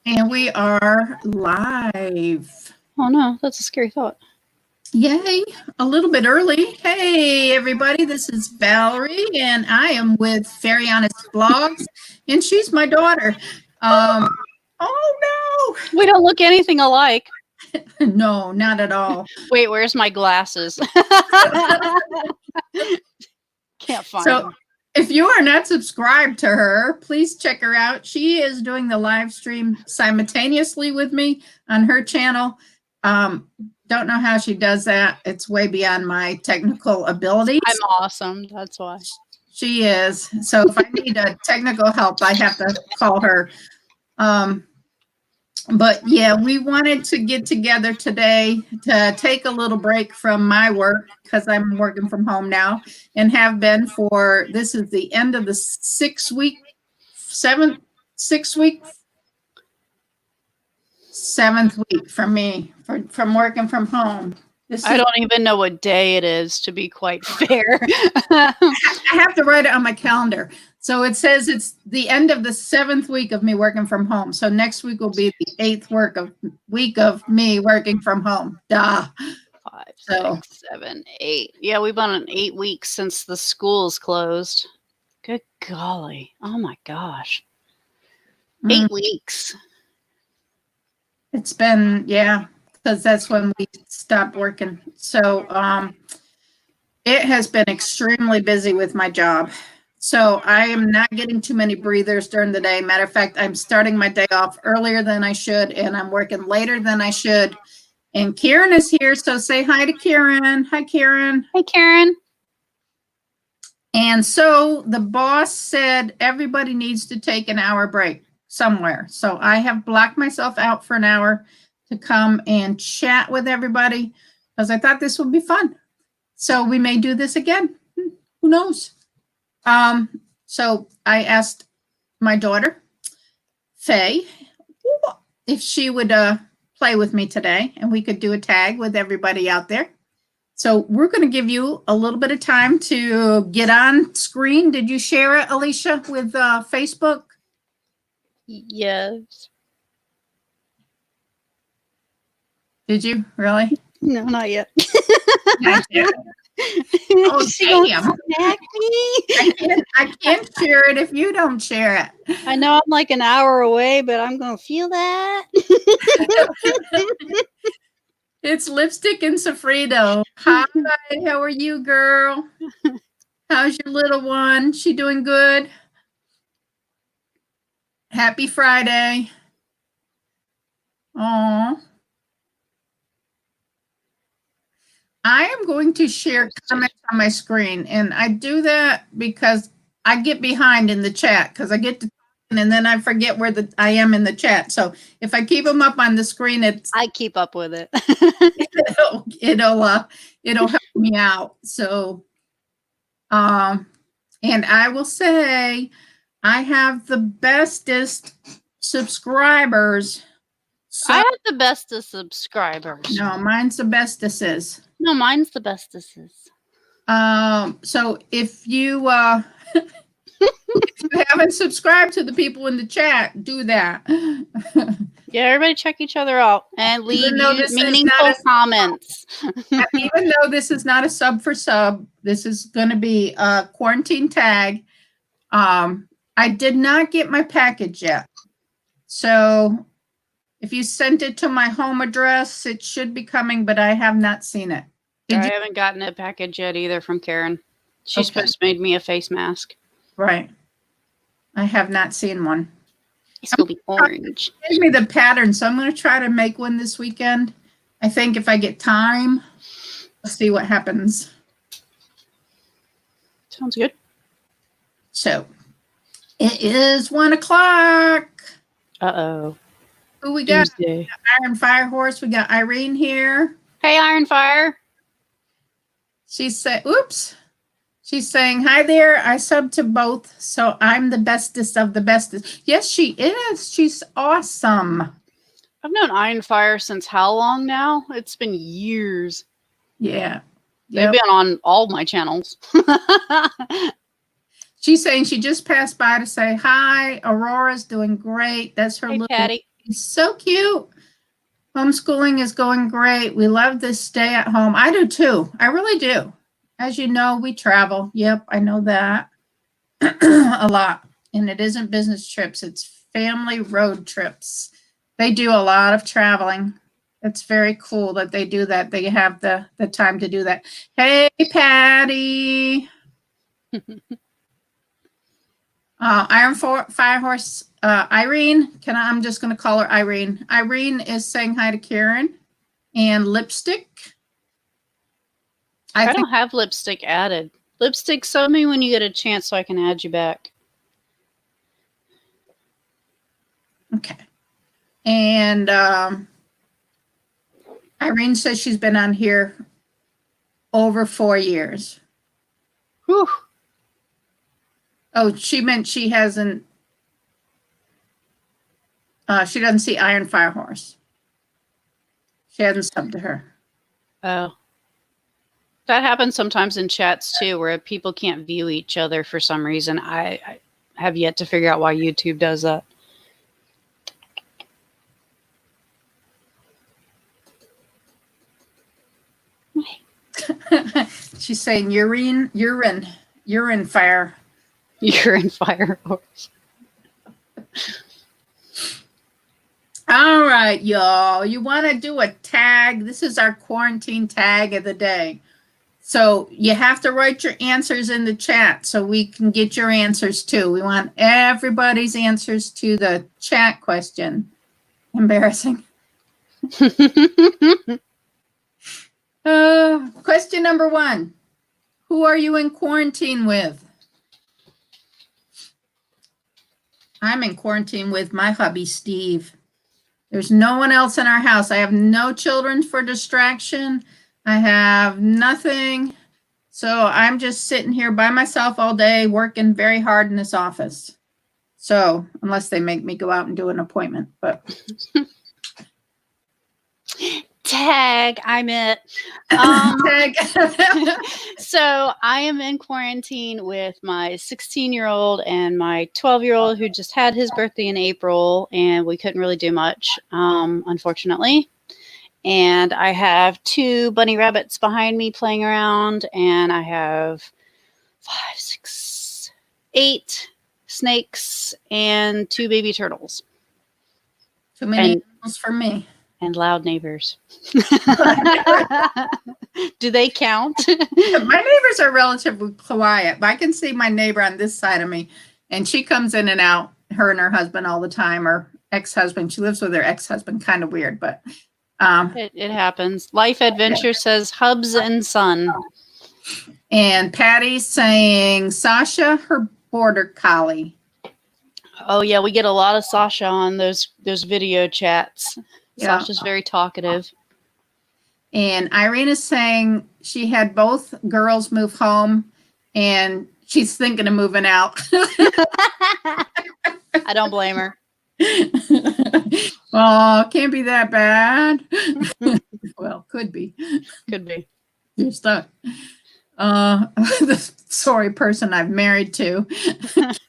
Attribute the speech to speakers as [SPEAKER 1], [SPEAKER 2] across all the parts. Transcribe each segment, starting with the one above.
[SPEAKER 1] And we are live.
[SPEAKER 2] Oh no, that's a scary thought.
[SPEAKER 1] Yay, a little bit early. Hey, everybody, this is Valerie, and I am with Faeriannas Blogs, and she's my daughter. Oh
[SPEAKER 2] We don't look anything alike.
[SPEAKER 1] no, no, not at all.
[SPEAKER 2] Wait, where's my glasses? Can't find
[SPEAKER 1] So,
[SPEAKER 2] them.
[SPEAKER 1] if you are not subscribed to her, please check her out. She is doing the live stream simultaneously with me on her channel. Don't know how she does that. It's way beyond my technical abilities.
[SPEAKER 2] I'm awesome. That's why.
[SPEAKER 1] She is. So if I need a technical help, I have to call her. But yeah, we wanted to get together today to take a little break from my work because I'm working from home now and have been for, this is the end of the 7th week for me from working from home.
[SPEAKER 2] I don't even know what day it is, to be quite fair.
[SPEAKER 1] I have to write it on my calendar. So it says it's the end of the 7th week of me working from home. So next week will be the 8th week of me working from home. Duh.
[SPEAKER 2] 5, 6, 7, 8. Yeah, we've been on 8 weeks since the schools closed. Good golly. Oh my gosh. 8 weeks.
[SPEAKER 1] It's been, yeah, because that's when we stopped working. So it has been extremely busy with my job. So I am not getting too many breathers during the day. Matter of fact, I'm starting my day off earlier than I should, and I'm working later than I should. And Karen is here, so say hi to Karen. Hi, Karen.
[SPEAKER 2] Hey, Karen.
[SPEAKER 1] And so the boss said everybody needs to take an hour break somewhere. So I have blocked myself out for an hour to come and chat with everybody because I thought this would be fun. So we may do this again. Who knows? So I asked my daughter, Faye, if she would play with me today and we could do a tag with everybody out there. So we're going to give you a little bit of time to get on screen. Did you share it, Alicia, with Facebook?
[SPEAKER 2] Yes.
[SPEAKER 1] Did you really?
[SPEAKER 2] No, not yet.
[SPEAKER 1] Not yet. Oh, damn. I can't share it if you don't share it.
[SPEAKER 2] I know I'm like an hour away, but I'm going to feel that.
[SPEAKER 1] It's Lipstick and SOFRITO. Hi, how are you, girl? How's your little one? She doing good? Happy Friday. Aw. I am going to share comments on my screen, and I do that because I get behind in the chat because I get to talking and then I forget where I am in the chat. So if I keep them up on the screen,
[SPEAKER 2] I keep up with it.
[SPEAKER 1] it'll help me out. So, and I will say I have the bestest subscribers. So,
[SPEAKER 2] I have the bestest subscribers.
[SPEAKER 1] No, mine's the bestest.
[SPEAKER 2] No, mine's the bestest.
[SPEAKER 1] So if you if you haven't subscribed to the people in the chat, do that.
[SPEAKER 2] Yeah, everybody check each other out and leave meaningful comments.
[SPEAKER 1] Even though this is not a sub for sub, this is going to be a quarantine tag. I did not get my package yet. So if you sent it to my home address, it should be coming, but I have not seen it.
[SPEAKER 2] I haven't gotten a package yet either from Karen. She's supposed to make me a face mask.
[SPEAKER 1] Right. I have not seen one.
[SPEAKER 2] It's going to be orange.
[SPEAKER 1] Give me the pattern, so I'm going to try to make one this weekend. I think if I get time, let's see what happens.
[SPEAKER 2] Sounds good.
[SPEAKER 1] So it is 1 o'clock.
[SPEAKER 2] Uh-oh.
[SPEAKER 1] Who we got?
[SPEAKER 2] Tuesday.
[SPEAKER 1] We got Iron Fire Horse. We got Irene here.
[SPEAKER 2] Hey, Iron Fire.
[SPEAKER 1] She's saying, oops. She's saying, hi there. I sub to both, so I'm the bestest of the bestest. Yes, she is. She's awesome.
[SPEAKER 2] I've known Iron Fire since how long now? It's been years.
[SPEAKER 1] Yeah.
[SPEAKER 2] They've been on all my channels.
[SPEAKER 1] She's saying she just passed by to say hi. Aurora's doing great. That's her
[SPEAKER 2] hey,
[SPEAKER 1] little
[SPEAKER 2] Patty.
[SPEAKER 1] He's so cute. Homeschooling is going great. We love this stay at home. I do too. I really do. As you know, we travel. Yep, I know that a lot. And it isn't business trips, it's family road trips. They do a lot of traveling. It's very cool that they do that. They have the time to do that. Hey, Patty. Iron Fire Horse, Irene. I'm just going to call her Irene. Irene is saying hi to Karen. And Lipstick.
[SPEAKER 2] I don't have Lipstick added. Lipstick, show me when you get a chance so I can add you back.
[SPEAKER 1] Okay. And Irene says she's been on here over 4 years.
[SPEAKER 2] Whew.
[SPEAKER 1] Oh, she meant she hasn't. She doesn't see Iron Fire Horse. She hasn't subbed to her.
[SPEAKER 2] Oh. That happens sometimes in chats too, where people can't view each other for some reason. I have yet to figure out why YouTube does that.
[SPEAKER 1] She's saying urine fire.
[SPEAKER 2] Urine fire horse.
[SPEAKER 1] All right, y'all. You want to do a tag? This is our quarantine tag of the day. So you have to write your answers in the chat so we can get your answers too. We want everybody's answers to the chat question. Embarrassing. Question number 1. Who are you in quarantine with? I'm in quarantine with my hubby, Steve. There's no one else in our house. I have no children for distraction. I have nothing. So I'm just sitting here by myself all day, working very hard in this office. So unless they make me go out and do an appointment, but.
[SPEAKER 2] Tag, I'm it.
[SPEAKER 1] Tag.
[SPEAKER 2] So I am in quarantine with my 16-year-old and my 12-year-old who just had his birthday in April, and we couldn't really do much, unfortunately. And I have 2 bunny rabbits behind me playing around, and I have 5, 6, 8 snakes and 2 baby turtles.
[SPEAKER 1] Too many animals for me.
[SPEAKER 2] And loud neighbors. Do they count?
[SPEAKER 1] My neighbors are relatively quiet, but I can see my neighbor on this side of me, and she comes in and out, her and her husband all the time, or ex-husband. She lives with her ex-husband, kind of weird, but
[SPEAKER 2] it happens. Life Adventure says Hubs and Son.
[SPEAKER 1] And Patty's saying Sasha, her border collie.
[SPEAKER 2] Oh yeah, we get a lot of Sasha on those video chats.
[SPEAKER 1] Yeah.
[SPEAKER 2] Sasha's very talkative.
[SPEAKER 1] And Irene is saying she had both girls move home and she's thinking of moving out.
[SPEAKER 2] I don't blame her.
[SPEAKER 1] Oh, can't be that bad. Well, could be.
[SPEAKER 2] Could be.
[SPEAKER 1] You're stuck. The sorry person I've married to.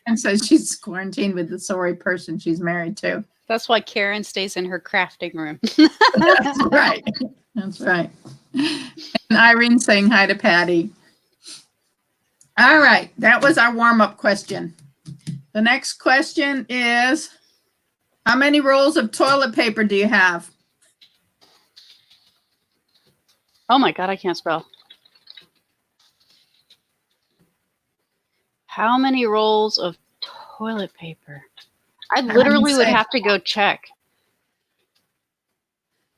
[SPEAKER 1] And says she's quarantined with the sorry person she's married to.
[SPEAKER 2] That's why Karen stays in her crafting room.
[SPEAKER 1] That's right. That's right. And Irene saying hi to Patty. All right. That was our warm-up question. The next question is, how many rolls of toilet paper do you have?
[SPEAKER 2] Oh my God, I can't spell. How many rolls of toilet paper? I literally would have to go check.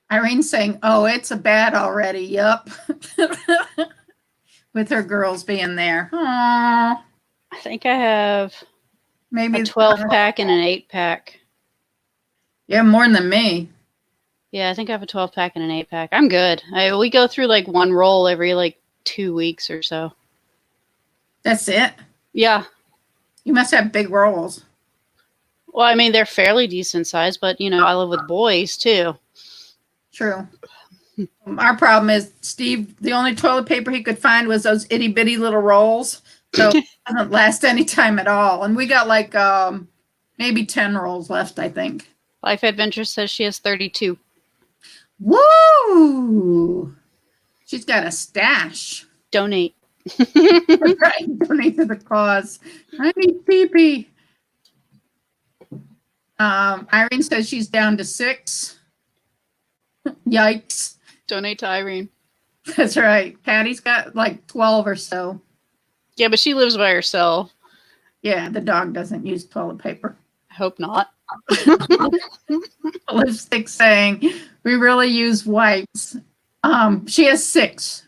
[SPEAKER 1] Irene's saying, oh, it's a bad already. Yup. With her girls being there. Aww.
[SPEAKER 2] I think I have
[SPEAKER 1] maybe
[SPEAKER 2] a 12-pack and an 8-pack.
[SPEAKER 1] Yeah, more than me.
[SPEAKER 2] Yeah, I think I have a 12-pack and an 8-pack. I'm good. We go through like 1 roll every like 2 weeks or so.
[SPEAKER 1] That's it?
[SPEAKER 2] Yeah.
[SPEAKER 1] You must have big rolls.
[SPEAKER 2] Well, I mean, they're fairly decent size, but, you know, I live with boys, too.
[SPEAKER 1] True. Our problem is, Steve, the only toilet paper he could find was those itty-bitty little rolls. So it doesn't last any time at all. And we got like maybe 10 rolls left, I think.
[SPEAKER 2] Life Adventure says she has 32.
[SPEAKER 1] Woo! She's got a stash.
[SPEAKER 2] Donate.
[SPEAKER 1] Right, donate to the cause. I need pee-pee. Irene says she's down to 6. Yikes.
[SPEAKER 2] Donate to Irene.
[SPEAKER 1] That's right. Patty's got like 12 or so.
[SPEAKER 2] Yeah, but she lives by herself.
[SPEAKER 1] Yeah, the dog doesn't use toilet paper.
[SPEAKER 2] I hope not.
[SPEAKER 1] Lipstick saying we really use wipes. She has 6.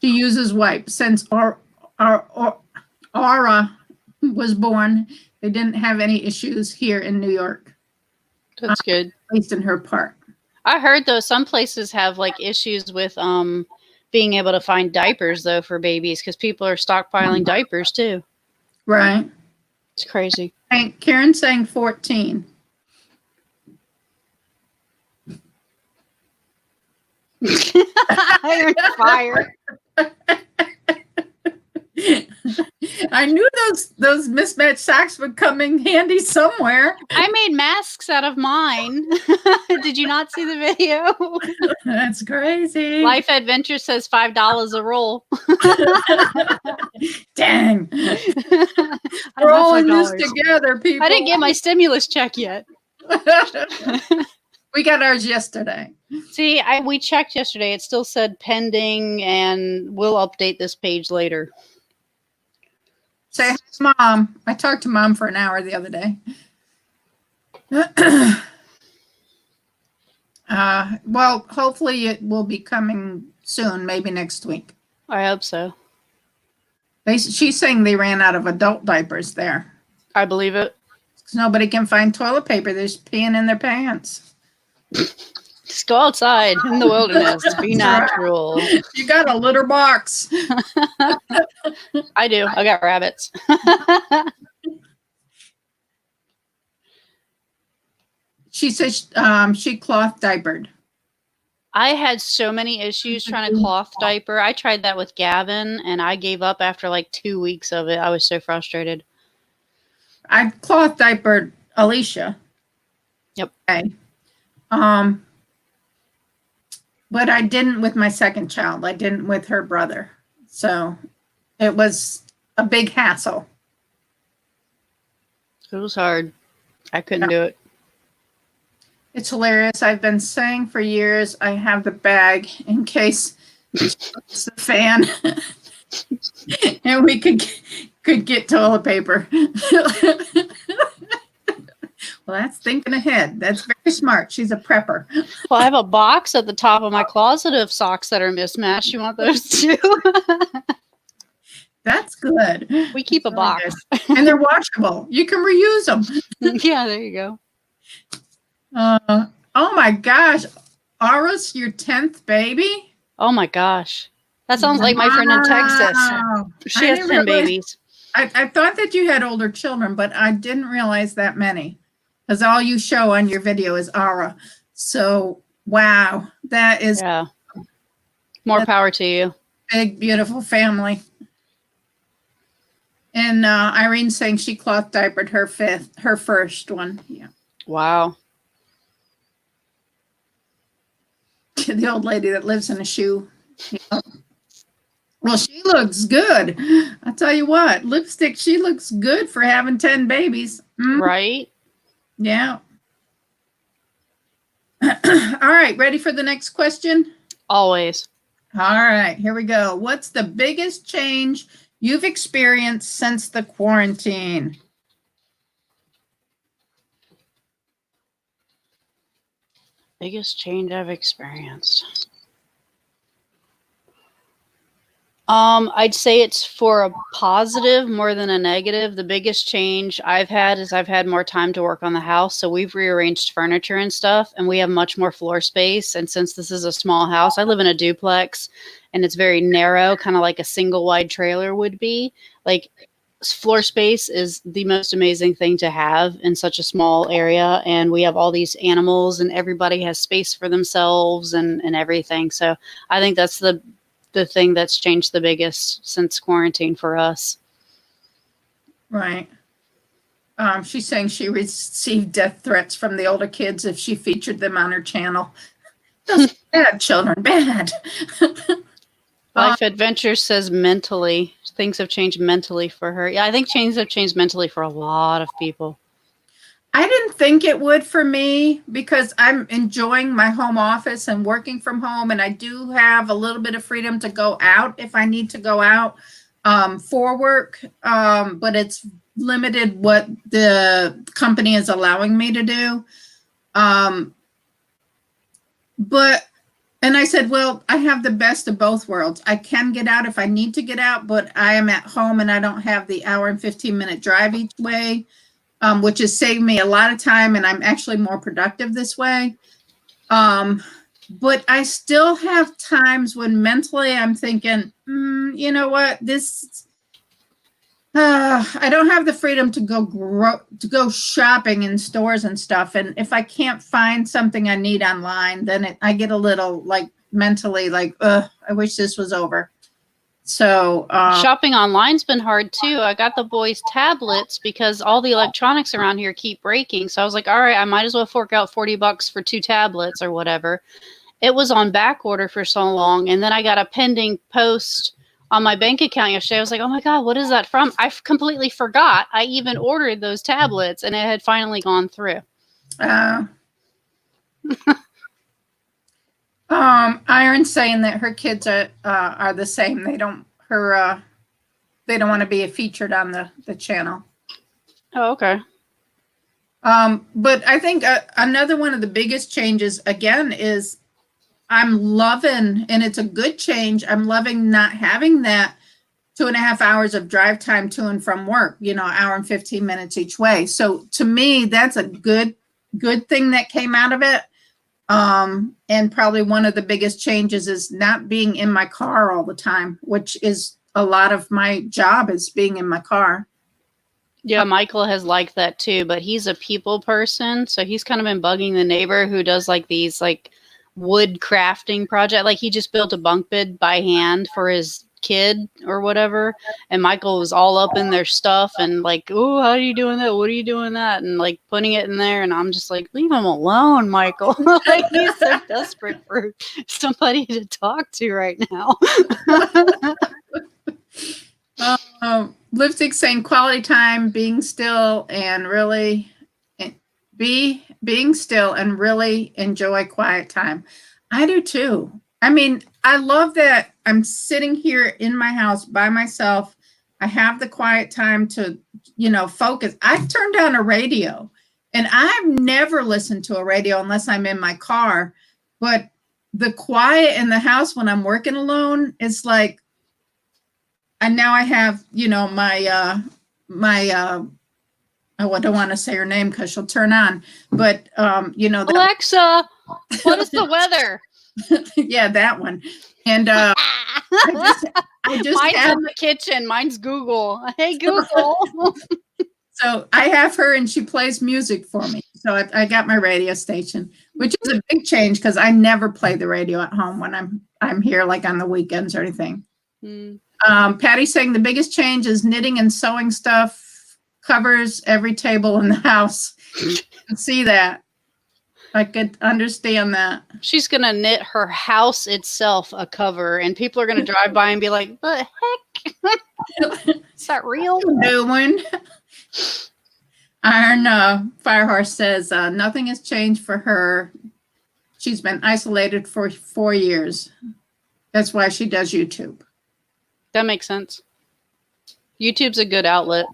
[SPEAKER 1] She uses wipes since Aura was born. They didn't have any issues here in New York.
[SPEAKER 2] That's good.
[SPEAKER 1] At least in her part.
[SPEAKER 2] I heard though some places have like issues with being able to find diapers though for babies because people are stockpiling diapers too.
[SPEAKER 1] Right.
[SPEAKER 2] It's crazy.
[SPEAKER 1] And Karen's saying 14.
[SPEAKER 2] You're fire.
[SPEAKER 1] I knew those mismatched socks would come in handy somewhere.
[SPEAKER 2] I made masks out of mine. Did you not see the video?
[SPEAKER 1] That's crazy.
[SPEAKER 2] Life Adventure says $5 a roll.
[SPEAKER 1] Dang. We're all in this together, people.
[SPEAKER 2] I didn't get my stimulus check yet.
[SPEAKER 1] We got ours yesterday.
[SPEAKER 2] See, we checked yesterday. It still said pending, and we'll update this page later.
[SPEAKER 1] Say hi to Mom. I talked to Mom for an hour the other day. Well, hopefully it will be coming soon, maybe next week.
[SPEAKER 2] I hope so.
[SPEAKER 1] She's saying they ran out of adult diapers there.
[SPEAKER 2] I believe it.
[SPEAKER 1] 'Cause nobody can find toilet paper. They're just peeing in their pants.
[SPEAKER 2] Just go outside in the wilderness. Be natural.
[SPEAKER 1] You got a litter box.
[SPEAKER 2] I do. I got rabbits.
[SPEAKER 1] She says she cloth diapered.
[SPEAKER 2] I had so many issues trying to cloth diaper. I tried that with Gavin, and I gave up after like 2 weeks of it. I was so frustrated.
[SPEAKER 1] I cloth diapered Alicia.
[SPEAKER 2] Yep.
[SPEAKER 1] Okay. But I didn't with my second child. I didn't with her brother. So it was a big hassle.
[SPEAKER 2] It was hard. I couldn't do it.
[SPEAKER 1] It's hilarious. I've been saying for years I have the bag in case it's the fan. And we could get toilet paper. Well, that's thinking ahead. That's very smart. She's a prepper.
[SPEAKER 2] Well, I have a box at the top of my closet of socks that are mismatched. You want those too?
[SPEAKER 1] That's good.
[SPEAKER 2] We keep a box.
[SPEAKER 1] And they're washable. You can reuse them.
[SPEAKER 2] Yeah, there you go.
[SPEAKER 1] Oh my gosh. Aura's your 10th baby?
[SPEAKER 2] Oh my gosh. That sounds like my friend in Texas. She has 10 babies.
[SPEAKER 1] I thought that you had older children, but I didn't realize that many. Because all you show on your video is Aura. So, wow. That is
[SPEAKER 2] More power to you.
[SPEAKER 1] Big, beautiful family. And Irene's saying she cloth diapered her first one. Yeah.
[SPEAKER 2] Wow.
[SPEAKER 1] The old lady that lives in a shoe. Yeah. Well, she looks good. I'll tell you what, lipstick, she looks good for having 10 babies.
[SPEAKER 2] Right?
[SPEAKER 1] Yeah. All right, ready for the next question?
[SPEAKER 2] Always.
[SPEAKER 1] All right, here we go. What's the biggest change you've experienced since the quarantine?
[SPEAKER 2] Biggest change I've experienced. I'd say it's for a positive more than a negative. The biggest change I've had is I've had more time to work on the house. So we've rearranged furniture and stuff, and we have much more floor space. And since this is a small house, I live in a duplex, and it's very narrow, kind of like a single wide trailer would be. Like, floor space is the most amazing thing to have in such a small area. And we have all these animals, and everybody has space for themselves and everything. So I think that's the thing that's changed the biggest since quarantine for us.
[SPEAKER 1] Right. She's saying she received death threats from the older kids if she featured them on her channel. Those bad children, bad.
[SPEAKER 2] Life Adventures says mentally. Things have changed mentally for her. Yeah, I think things have changed mentally for a lot of people.
[SPEAKER 1] I didn't think it would for me because I'm enjoying my home office and working from home, and I do have a little bit of freedom to go out if I need to go out for work, but it's limited what the company is allowing me to do. And I said, well, I have the best of both worlds. I can get out if I need to get out, but I am at home and I don't have the hour and 15-minute drive each way, which has saved me a lot of time, and I'm actually more productive this way. But I still have times when mentally I'm thinking, you know what, I don't have the freedom to go shopping in stores and stuff. And if I can't find something I need online, then I get a little like mentally like, I wish this was over. So
[SPEAKER 2] shopping online's been hard too. I got the boys tablets because all the electronics around here keep breaking. So I was like, all right, I might as well fork out $40 for 2 tablets or whatever. It was on back order for so long. And then I got a pending post on my bank account yesterday. I was like, oh my God, what is that from? I completely forgot I even ordered those tablets, and it had finally gone through.
[SPEAKER 1] Iron's saying that her kids are the same. They don't want to be featured on the channel.
[SPEAKER 2] Oh, okay.
[SPEAKER 1] But I think another one of the biggest changes again is I'm loving, and it's a good change, I'm loving not having that 2.5 hours of drive time to and from work, hour and 15 minutes each way. So to me, that's a good thing that came out of it. And probably one of the biggest changes is not being in my car all the time, which is a lot of my job is being in my car.
[SPEAKER 2] Yeah, Michael has liked that too, but he's a people person. So he's kind of been bugging the neighbor who does like these like wood crafting project. Like he just built a bunk bed by hand for his kid or whatever. And Michael was all up in their stuff and like, oh, how are you doing that? What are you doing that? And like putting it in there. And I'm just like, leave him alone, Michael. Like he's so desperate for somebody to talk to right now.
[SPEAKER 1] Lipstick saying quality time, being still and really being still and really enjoy quiet time. I do too. I mean, I love that I'm sitting here in my house by myself. I have the quiet time to, focus. I've turned down a radio, and I've never listened to a radio unless I'm in my car. But the quiet in the house when I'm working alone is like, and now I have, I don't want to say her name because she'll turn on, but
[SPEAKER 2] Alexa, what is the weather?
[SPEAKER 1] Yeah, that one. And I just
[SPEAKER 2] mine's
[SPEAKER 1] have
[SPEAKER 2] in the kitchen. Mine's Google. Hey, Google.
[SPEAKER 1] So I have her, and she plays music for me. So I got my radio station, which is a big change because I never play the radio at home when I'm here, like on the weekends or anything. Patty's saying the biggest change is knitting and sewing stuff covers every table in the house. I can see that. I could understand that.
[SPEAKER 2] She's going to knit her house itself a cover, and people are going to drive by and be like, the heck? Is that real?
[SPEAKER 1] New one. Iron Firehorse says nothing has changed for her. She's been isolated for 4 years. That's why she does YouTube.
[SPEAKER 2] That makes sense. YouTube's a good outlet.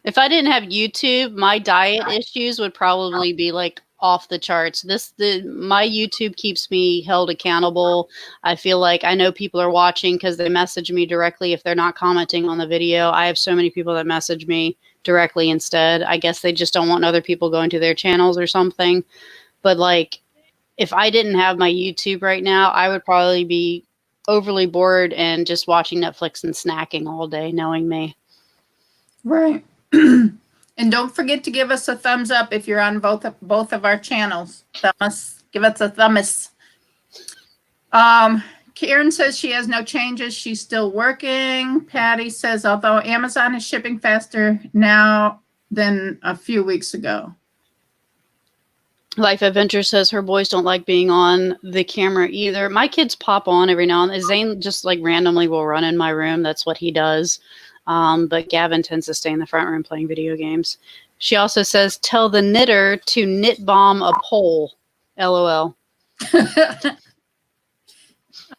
[SPEAKER 2] If I didn't have YouTube, my diet issues would probably be like off the charts. My YouTube keeps me held accountable. I feel like I know people are watching because they message me directly if they're not commenting on the video. I have so many people that message me directly instead. I guess they just don't want other people going to their channels or something. But like, if I didn't have my YouTube right now, I would probably be overly bored and just watching Netflix and snacking all day, knowing me.
[SPEAKER 1] Right. And don't forget to give us a thumbs up if you're on both of our channels. Give us a thumbs. Karen says she has no changes. She's still working. Patty says, although Amazon is shipping faster now than a few weeks ago.
[SPEAKER 2] Life Adventure says her boys don't like being on the camera either. My kids pop on every now and then. Zane just like randomly will run in my room. That's what he does. But Gavin tends to stay in the front room playing video games. She also says, tell the knitter to knit bomb a pole. LOL.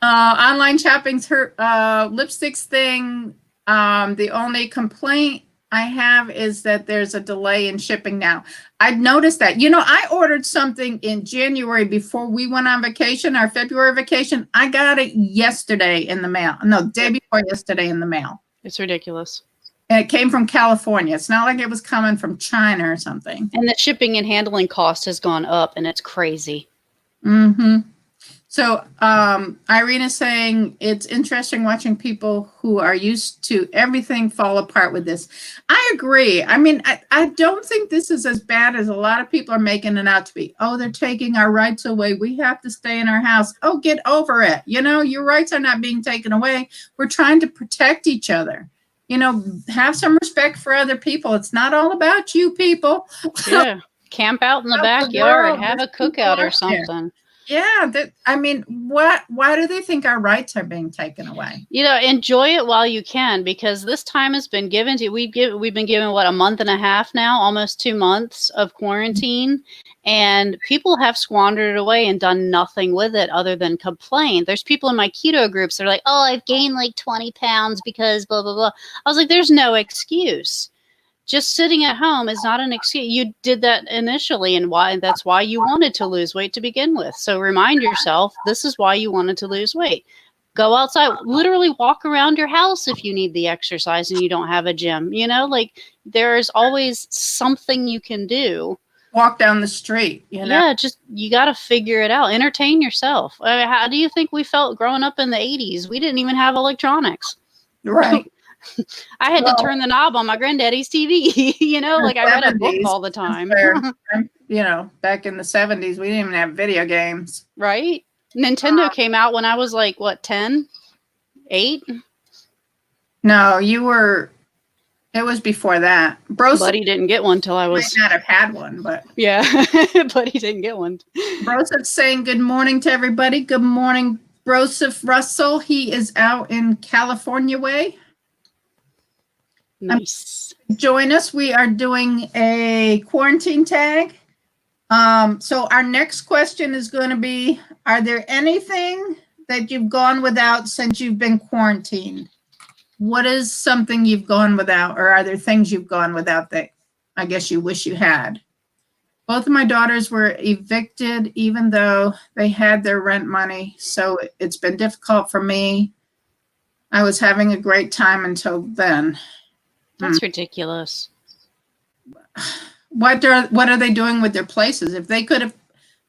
[SPEAKER 1] Online shopping's her lipsticks thing. The only complaint I have is that there's a delay in shipping now. I've noticed that. You know, I ordered something in January before we went on vacation, our February vacation. I got it yesterday in the mail. No, day before yesterday in the mail.
[SPEAKER 2] It's ridiculous.
[SPEAKER 1] And it came from California. It's not like it was coming from China or something.
[SPEAKER 2] And the shipping and handling cost has gone up, and it's crazy.
[SPEAKER 1] Mm-hmm. So Irene is saying it's interesting watching people who are used to everything fall apart with this. I agree. I mean, I don't think this is as bad as a lot of people are making it out to be. Oh, they're taking our rights away. We have to stay in our house. Oh, get over it. You know, your rights are not being taken away. We're trying to protect each other. You know, have some respect for other people. It's not all about you people.
[SPEAKER 2] Yeah. Camp out in the backyard, have a cookout or something.
[SPEAKER 1] Yeah, I mean, why do they think our rights are being taken away?
[SPEAKER 2] You know, enjoy it while you can, because this time has been given to you. We've been given, what, a month and a half now, almost 2 months of quarantine, and people have squandered it away and done nothing with it other than complain. There's people in my keto groups that are like, oh, I've gained like 20 pounds because blah, blah, blah. I was like, there's no excuse. Just sitting at home is not an excuse. You did that initially, and that's why you wanted to lose weight to begin with. So remind yourself, this is why you wanted to lose weight. Go outside, literally walk around your house if you need the exercise and you don't have a gym. You know, like there's always something you can do.
[SPEAKER 1] Walk down the street, you know? Yeah,
[SPEAKER 2] just you got to figure it out. Entertain yourself. I mean, how do you think we felt growing up in the 80s? We didn't even have electronics.
[SPEAKER 1] Right.
[SPEAKER 2] I had to turn the knob on my granddaddy's TV, you know, like I read a book all the time.
[SPEAKER 1] You know, back in the 70s, we didn't even have video games.
[SPEAKER 2] Right? Nintendo came out when I was like, what, 10? 8?
[SPEAKER 1] No, it was before that.
[SPEAKER 2] Buddy didn't get one till I was.
[SPEAKER 1] Might not have had one, but.
[SPEAKER 2] Yeah, Buddy didn't get one.
[SPEAKER 1] Broseph saying good morning to everybody. Good morning, Broseph Russell. He is out in California way.
[SPEAKER 2] Nice.
[SPEAKER 1] Join us. We are doing a quarantine tag. So our next question is going to be, are there anything that you've gone without since you've been quarantined? What is something you've gone without, or are there things you've gone without that I guess you wish you had? Both of my daughters were evicted even though they had their rent money. So it's been difficult for me. I was having a great time until then.
[SPEAKER 2] That's ridiculous.
[SPEAKER 1] What are they doing with their places? If they could have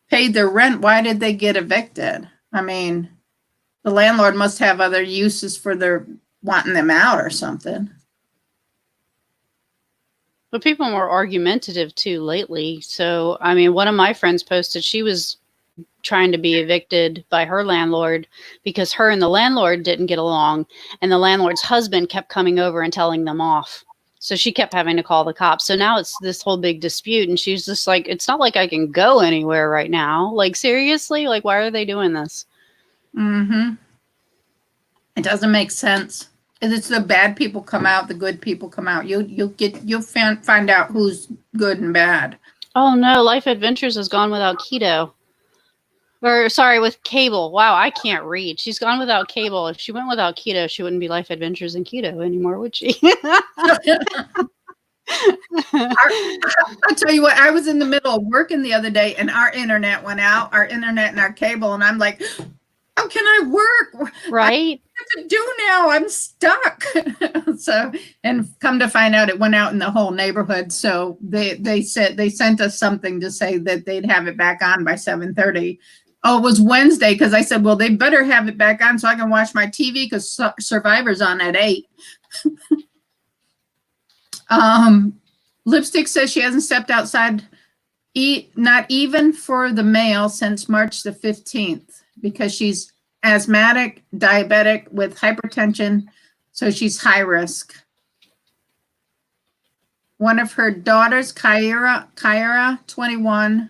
[SPEAKER 1] paid their rent, why did they get evicted? I mean, the landlord must have other uses for their wanting them out or something.
[SPEAKER 2] But people are argumentative too lately. So, I mean, one of my friends posted she was trying to be evicted by her landlord because her and the landlord didn't get along, and the landlord's husband kept coming over and telling them off. So she kept having to call the cops. So now it's this whole big dispute, and she's just like, it's not like I can go anywhere right now. Like, seriously? Like, why are they doing this?
[SPEAKER 1] Mm-hmm. It doesn't make sense. It's the bad people come out, the good people come out. You'll find out who's good and bad.
[SPEAKER 2] Oh no, Life Adventures has gone without keto. Or sorry, with cable. Wow, I can't read. She's gone without cable. If she went without keto, she wouldn't be Life Adventures and Keto anymore, would she?
[SPEAKER 1] I'll tell you what, I was in the middle of working the other day and our internet went out, our internet and our cable, and I'm like, how can I work?
[SPEAKER 2] Right?
[SPEAKER 1] What to do now? I'm stuck. So, and come to find out, it went out in the whole neighborhood. So they sent us something to say that they'd have it back on by 7:30. Oh, it was Wednesday, because I said, well, they better have it back on so I can watch my TV, because Survivor's on at 8. Lipstick says she hasn't stepped outside, not even for the mail, since March the 15th, because she's asthmatic, diabetic with hypertension, so she's high risk. One of her daughters, Kyra, 21,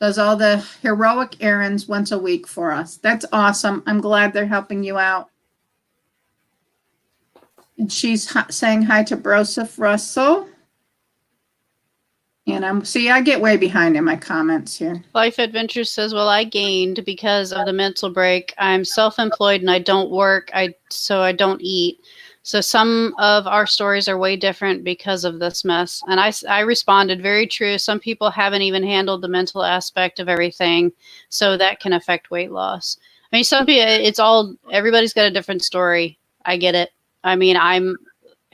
[SPEAKER 1] does all the heroic errands once a week for us. That's awesome. I'm glad they're helping you out. And she's saying hi to Broseph Russell. And I get way behind in my comments here.
[SPEAKER 2] Life Adventure says, well, I gained because of the mental break. I'm self-employed and I don't work, so I don't eat. So some of our stories are way different because of this mess. And I responded, very true. Some people haven't even handled the mental aspect of everything. So that can affect weight loss. I mean, some people, everybody's got a different story. I get it. I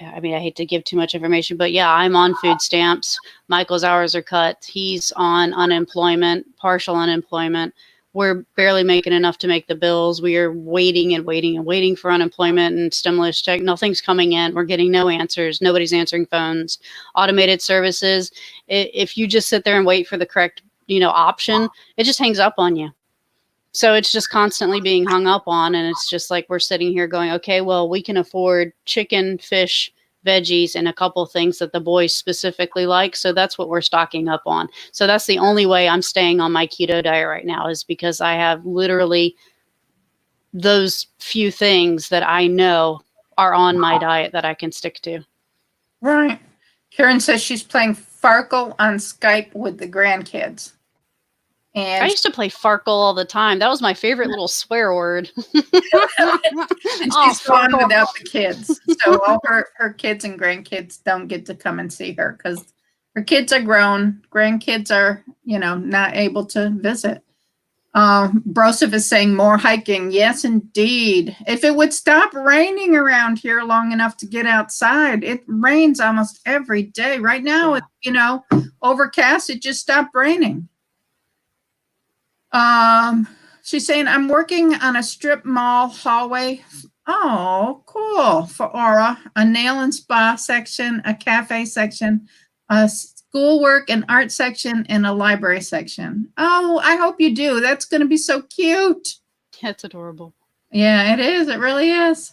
[SPEAKER 2] hate to give too much information, but yeah, I'm on food stamps. Michael's hours are cut. He's on unemployment, partial unemployment. We're barely making enough to make the bills. We are waiting and waiting and waiting for unemployment and stimulus check. Nothing's coming in. We're getting no answers. Nobody's answering phones. Automated services. If you just sit there and wait for the correct, option, it just hangs up on you. So it's just constantly being hung up on. And it's just like we're sitting here going, okay, well, we can afford chicken, fish, veggies, and a couple of things that the boys specifically like. So that's what we're stocking up on. So that's the only way I'm staying on my keto diet right now, is because I have literally those few things that I know are on my diet that I can stick to.
[SPEAKER 1] Right. Karen says she's playing Farkle on Skype with the grandkids. And
[SPEAKER 2] I used to play Farkle all the time. That was my favorite little swear word.
[SPEAKER 1] And she's gone without the kids. So all her kids and grandkids don't get to come and see her because her kids are grown. Grandkids are, not able to visit. Broseph is saying more hiking. Yes, indeed. If it would stop raining around here long enough to get outside, it rains almost every day. Right now, it's, overcast. It just stopped raining. She's saying, I'm working on a strip mall hallway. Oh, cool. For Aura, a nail and spa section, a cafe section, a schoolwork and art section, and a library section. Oh, I hope you do. That's going to be so cute.
[SPEAKER 2] That's adorable.
[SPEAKER 1] Yeah, it is. It really is.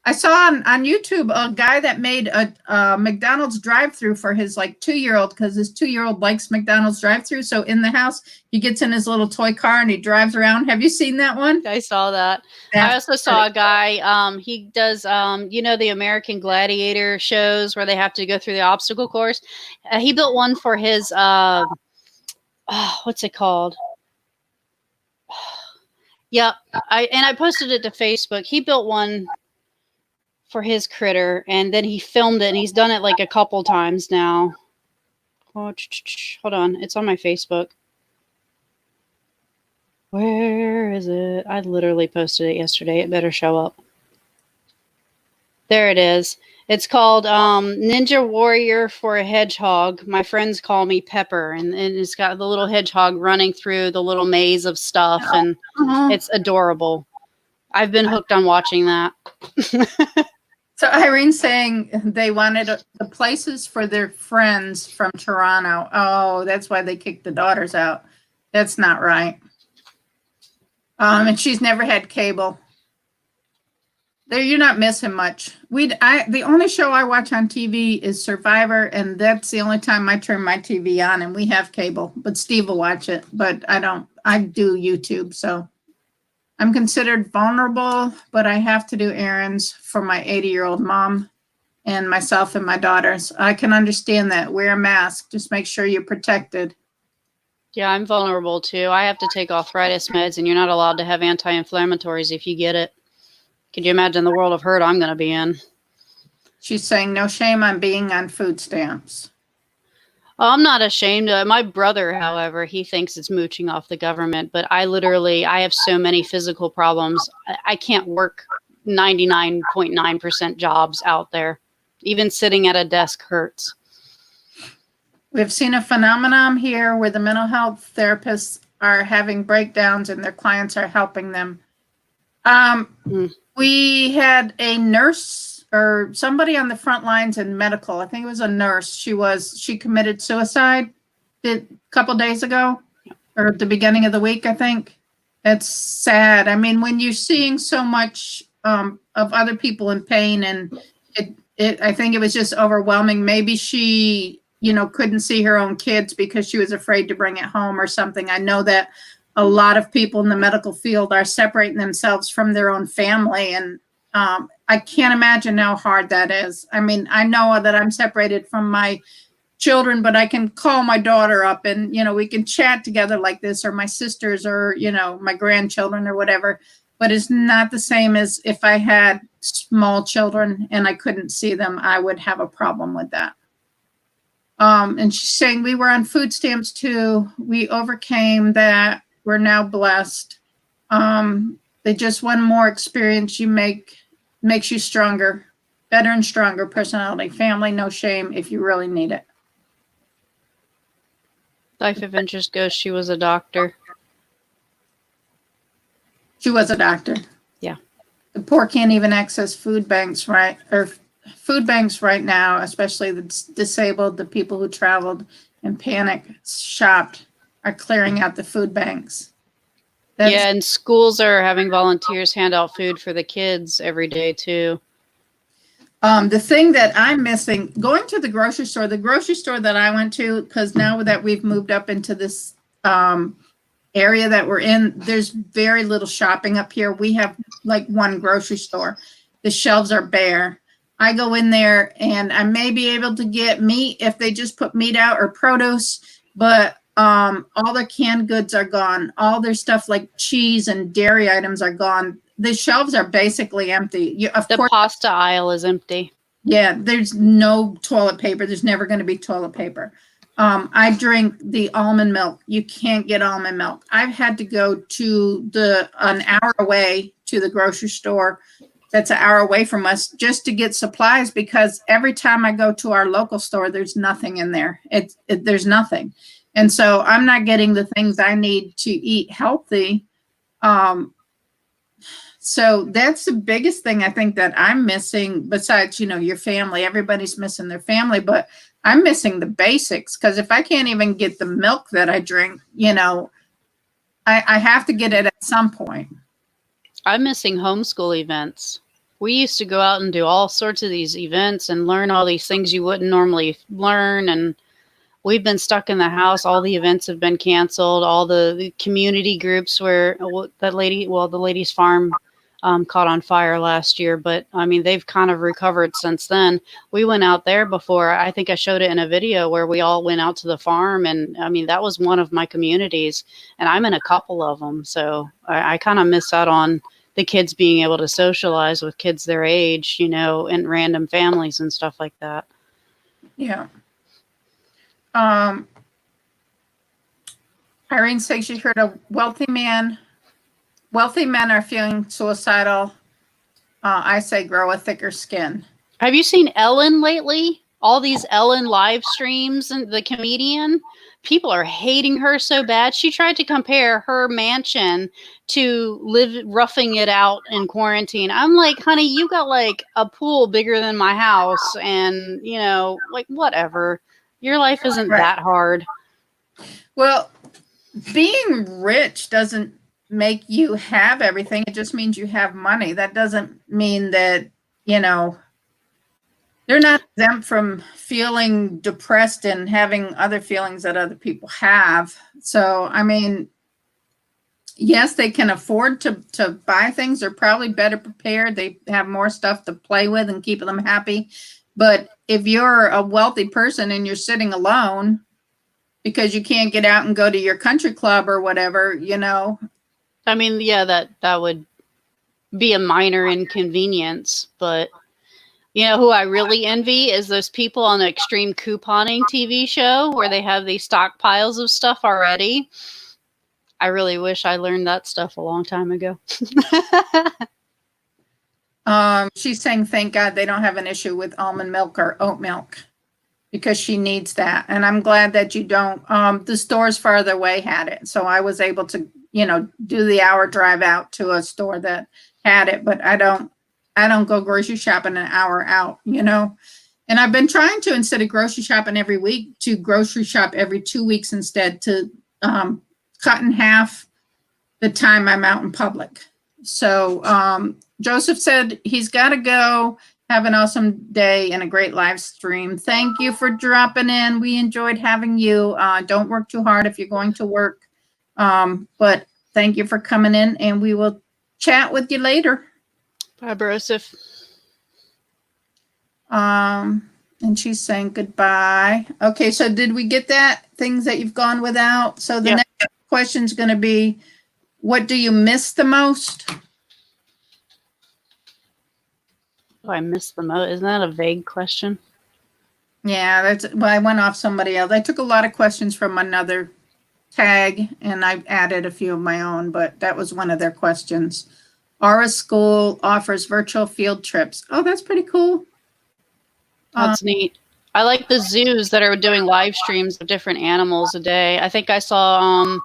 [SPEAKER 1] I saw on YouTube a guy that made a McDonald's drive-through for his 2-year-old, because his 2-year-old likes McDonald's drive-through. So in the house, he gets in his little toy car and he drives around. Have you seen that one?
[SPEAKER 2] I saw that. I also saw a guy, he does, the American Gladiator shows where they have to go through the obstacle course. He built one for his, what's it called? Yep. I posted it to Facebook. He built one for his critter, and then he filmed it, and he's done it a couple times now. Oh, hold on. It's on my Facebook. Where is it? I literally posted it yesterday. It better show up. There it is. It's called Ninja Warrior for a Hedgehog. My friends call me Pepper, and it's got the little hedgehog running through the little maze of stuff, and it's adorable. I've been hooked on watching that.
[SPEAKER 1] So Irene's saying they wanted the places for their friends from Toronto. Oh, that's why they kicked the daughters out. That's not right. And she's never had cable. You're not missing much. The only show I watch on TV is Survivor, and that's the only time I turn my TV on, and we have cable. But Steve will watch it, but I don't. I do YouTube, so. I'm considered vulnerable, but I have to do errands for my 80-year-old mom and myself and my daughters. I can understand that. Wear a mask. Just make sure you're protected.
[SPEAKER 2] Yeah, I'm vulnerable too. I have to take arthritis meds, and you're not allowed to have anti-inflammatories if you get it. Could you imagine the world of hurt I'm going to be in? She's
[SPEAKER 1] saying no shame on being on food stamps.
[SPEAKER 2] I'm not ashamed. My brother, however, he thinks it's mooching off the government, but I have so many physical problems. I can't work 99.9% jobs out there. Even sitting at a desk hurts.
[SPEAKER 1] We've seen a phenomenon here where the mental health therapists are having breakdowns and their clients are helping them. We had a nurse or somebody on the front lines in medical. I think it was a nurse. She committed suicide a couple days ago, or at the beginning of the week, I think. It's sad. I mean, when you're seeing so much of other people in pain, and I think it was just overwhelming. Maybe she, couldn't see her own kids because she was afraid to bring it home or something. I know that a lot of people in the medical field are separating themselves from their own family, and I can't imagine how hard that is. I mean, I know that I'm separated from my children, but I can call my daughter up and, we can chat together like this, or my sisters, or, my grandchildren or whatever. But it's not the same as if I had small children and I couldn't see them. I would have a problem with that. And she's saying we were on food stamps too. We overcame that. We're now blessed. They just one more experience makes you stronger, better and stronger personality. Family, no shame if you really need it.
[SPEAKER 2] Life of Interest goes, she was a doctor.
[SPEAKER 1] She was a doctor.
[SPEAKER 2] Yeah.
[SPEAKER 1] The poor can't even access food banks, right? Or food banks right now, especially the disabled, the people who traveled and panic shopped, are clearing out the food banks.
[SPEAKER 2] Yeah, and schools are having volunteers hand out food for the kids every day too.
[SPEAKER 1] The thing that I'm missing, going to the grocery store that I went to, because now that we've moved up into this area that we're in, there's very little shopping up here. We have like one grocery store. The shelves are bare. I go in there and I may be able to get meat if they just put meat out, or produce, but all their canned goods are gone. All their stuff like cheese and dairy items are gone. The shelves are basically empty. Of course,
[SPEAKER 2] pasta aisle is empty.
[SPEAKER 1] Yeah, there's no toilet paper. There's never going to be toilet paper. I drink the almond milk. You can't get almond milk. I've had to go to an hour away to the grocery store that's an hour away from us just to get supplies, because every time I go to our local store, there's nothing in there. There's nothing. And so I'm not getting the things I need to eat healthy. So that's the biggest thing I think that I'm missing, besides, your family. Everybody's missing their family, but I'm missing the basics, because if I can't even get the milk that I drink, I have to get it at some point.
[SPEAKER 2] I'm missing homeschool events. We used to go out and do all sorts of these events and learn all these things you wouldn't normally learn. And we've been stuck in the house. All the events have been canceled. All the community groups where the ladies' farm caught on fire last year, but I mean, they've kind of recovered since then. We went out there before. I think I showed it in a video where we all went out to the farm, and I mean, that was one of my communities, and I'm in a couple of them. So I kind of miss out on the kids being able to socialize with kids their age, and random families and stuff like that.
[SPEAKER 1] Yeah. Irene says she heard a wealthy men are feeling suicidal. I say grow a thicker skin.
[SPEAKER 2] Have you seen Ellen lately? All these Ellen live streams, and the comedian, people are hating her so bad. She tried to compare her mansion to roughing it out in quarantine. I'm like, honey, you got like a pool bigger than my house, and like whatever. Your life isn't that hard. Well,
[SPEAKER 1] being rich doesn't make you have everything. It just means you have money. That doesn't mean that, they're not exempt from feeling depressed and having other feelings that other people have. So, I mean, yes, they can afford to buy things. They're probably better prepared. They have more stuff to play with and keep them happy. But if you're a wealthy person and you're sitting alone because you can't get out and go to your country club or whatever,
[SPEAKER 2] I mean, yeah, that would be a minor inconvenience, but who I really envy is those people on the Extreme Couponing TV show where they have these stockpiles of stuff already. I really wish I learned that stuff a long time ago.
[SPEAKER 1] She's saying, thank God they don't have an issue with almond milk or oat milk, because she needs that. And I'm glad that you don't. The stores farther away had it. So I was able to, do the hour drive out to a store that had it, but I don't go grocery shopping an hour out, and I've been trying to, instead of grocery shopping every week, to grocery shop every 2 weeks instead, to cut in half the time I'm out in public. So Joseph said he's got to go. Have an awesome day and a great live stream. Thank you for dropping in. We enjoyed having you. Don't work too hard if you're going to work. But thank you for coming in, and we will chat with you later.
[SPEAKER 2] Bye, Broseph.
[SPEAKER 1] And she's saying goodbye. Okay, so did we get that? Things that you've gone without? So the next question is going to be, what do you miss the most?
[SPEAKER 2] Oh, I missed the most. Isn't that a vague question?
[SPEAKER 1] Yeah, well, I went off somebody else. I took a lot of questions from another tag, and I added a few of my own, but that was one of their questions. Aura School offers virtual field trips. Oh, that's pretty cool.
[SPEAKER 2] That's neat. I like the zoos that are doing live streams of different animals a day. I think I saw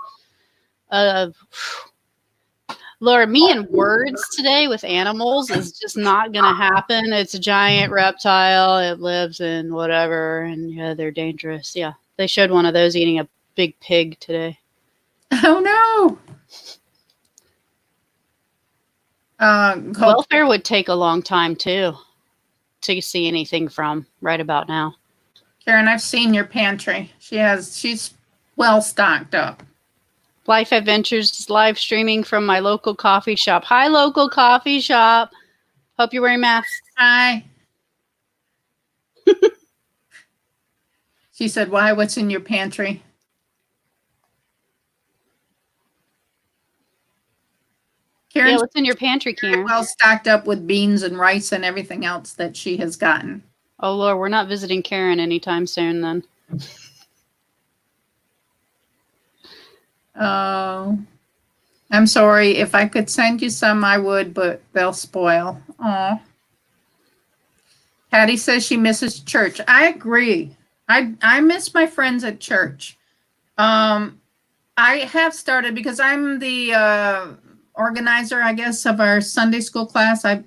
[SPEAKER 2] Laura, me and words today with animals is just not going to happen. It's a giant reptile. It lives in whatever, and yeah, they're dangerous. Yeah, they showed one of those eating a big pig today.
[SPEAKER 1] Oh, no.
[SPEAKER 2] Welfare would take a long time, too, to see anything from right about now.
[SPEAKER 1] Karen, I've seen your pantry. She's well stocked up.
[SPEAKER 2] Life Adventures is live streaming from my local coffee shop. Hi, local coffee shop. Hope you're wearing masks.
[SPEAKER 1] Hi. She said, why? What's in your pantry? Karen,
[SPEAKER 2] yeah, what's in your pantry, Karen?
[SPEAKER 1] Well stocked up with beans and rice and everything else that she has gotten.
[SPEAKER 2] Oh, Lord, we're not visiting Karen anytime soon then.
[SPEAKER 1] Oh, I'm sorry. If I could send you some, I would, but they'll spoil. Oh. Patty says she misses church. I agree. I miss my friends at church. I have started, because I'm the organizer, I guess, of our Sunday school class. I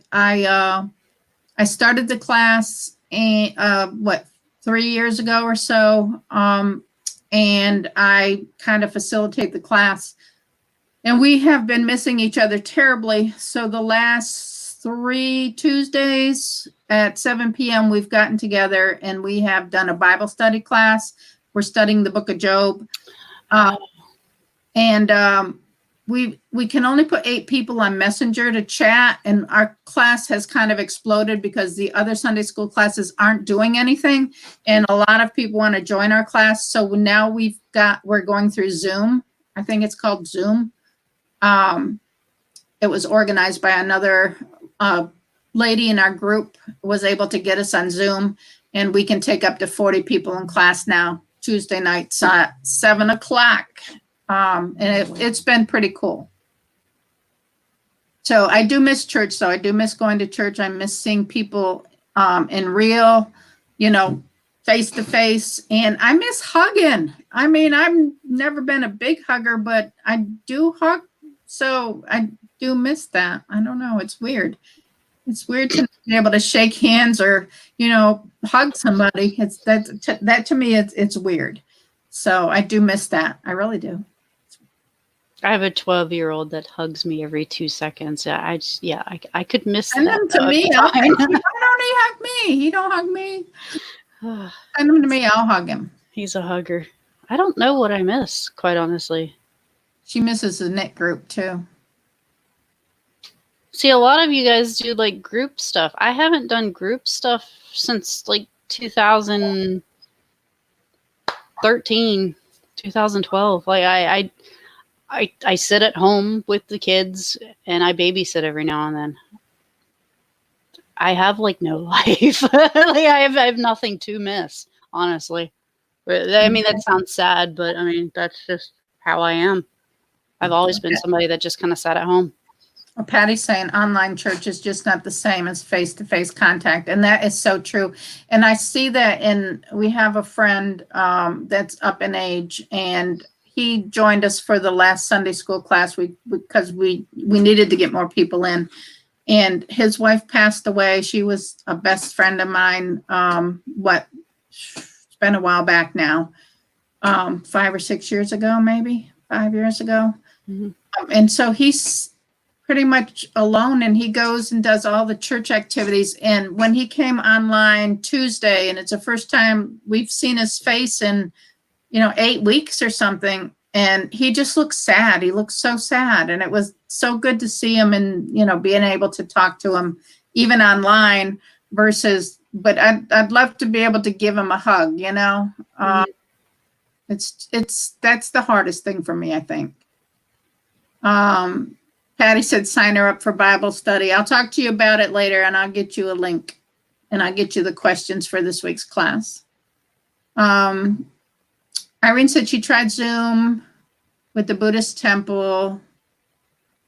[SPEAKER 1] started the class 3 years ago or so. And I kind of facilitate the class. And we have been missing each other terribly. So the last 3 Tuesdays at 7 p.m., we've gotten together and we have done a Bible study class. We're studying the book of Job. We can only put 8 people on Messenger to chat, and our class has kind of exploded because the other Sunday school classes aren't doing anything, and a lot of people want to join our class. So now we're going through Zoom. I think it's called Zoom. It was organized by another lady in our group, was able to get us on Zoom, and we can take up to 40 people in class now, Tuesday nights at 7 o'clock. And it's been pretty cool. So I do miss church. So I do miss going to church. I miss seeing people in real, face to face. And I miss hugging. I mean, I've never been a big hugger, but I do hug. So I do miss that. I don't know. It's weird. It's weird to be able to shake hands or, hug somebody. That to me, it's weird. So I do miss that. I really do.
[SPEAKER 2] I have a 12-year-old that hugs me every 2 seconds. I could miss
[SPEAKER 1] Send
[SPEAKER 2] that.
[SPEAKER 1] him to me. Why don't he hug me? He don't hug me. Send him to me. I'll hug him.
[SPEAKER 2] He's a hugger. I don't know what I miss, quite honestly.
[SPEAKER 1] She misses the knit group too.
[SPEAKER 2] See, a lot of you guys do like group stuff. I haven't done group stuff since like 2013, 2012. Like I sit at home with the kids and I babysit every now and then. I have like no life. Like I have nothing to miss, honestly. I mean, that sounds sad, but I mean, that's just how I am. I've always been somebody that just kind of sat at home.
[SPEAKER 1] Well, Patty's saying online church is just not the same as face-to-face contact. And that is so true. And I see that we have a friend that's up in age, and he joined us for the last Sunday school class because we needed to get more people in. And his wife passed away. She was a best friend of mine. It's been a while back now. 5 or 6 years ago, maybe 5 years ago.
[SPEAKER 2] Mm-hmm.
[SPEAKER 1] And so he's pretty much alone, and he goes and does all the church activities. And when he came online Tuesday, and it's the first time we've seen his face in, 8 weeks or something, and he just looks sad. He looks so sad. And it was so good to see him and, being able to talk to him even online but I'd love to be able to give him a hug, that's the hardest thing for me, I think. Patty said, sign her up for Bible study. I'll talk to you about it later, and I'll get you a link, and I'll get you the questions for this week's class. Irene said she tried Zoom with the Buddhist temple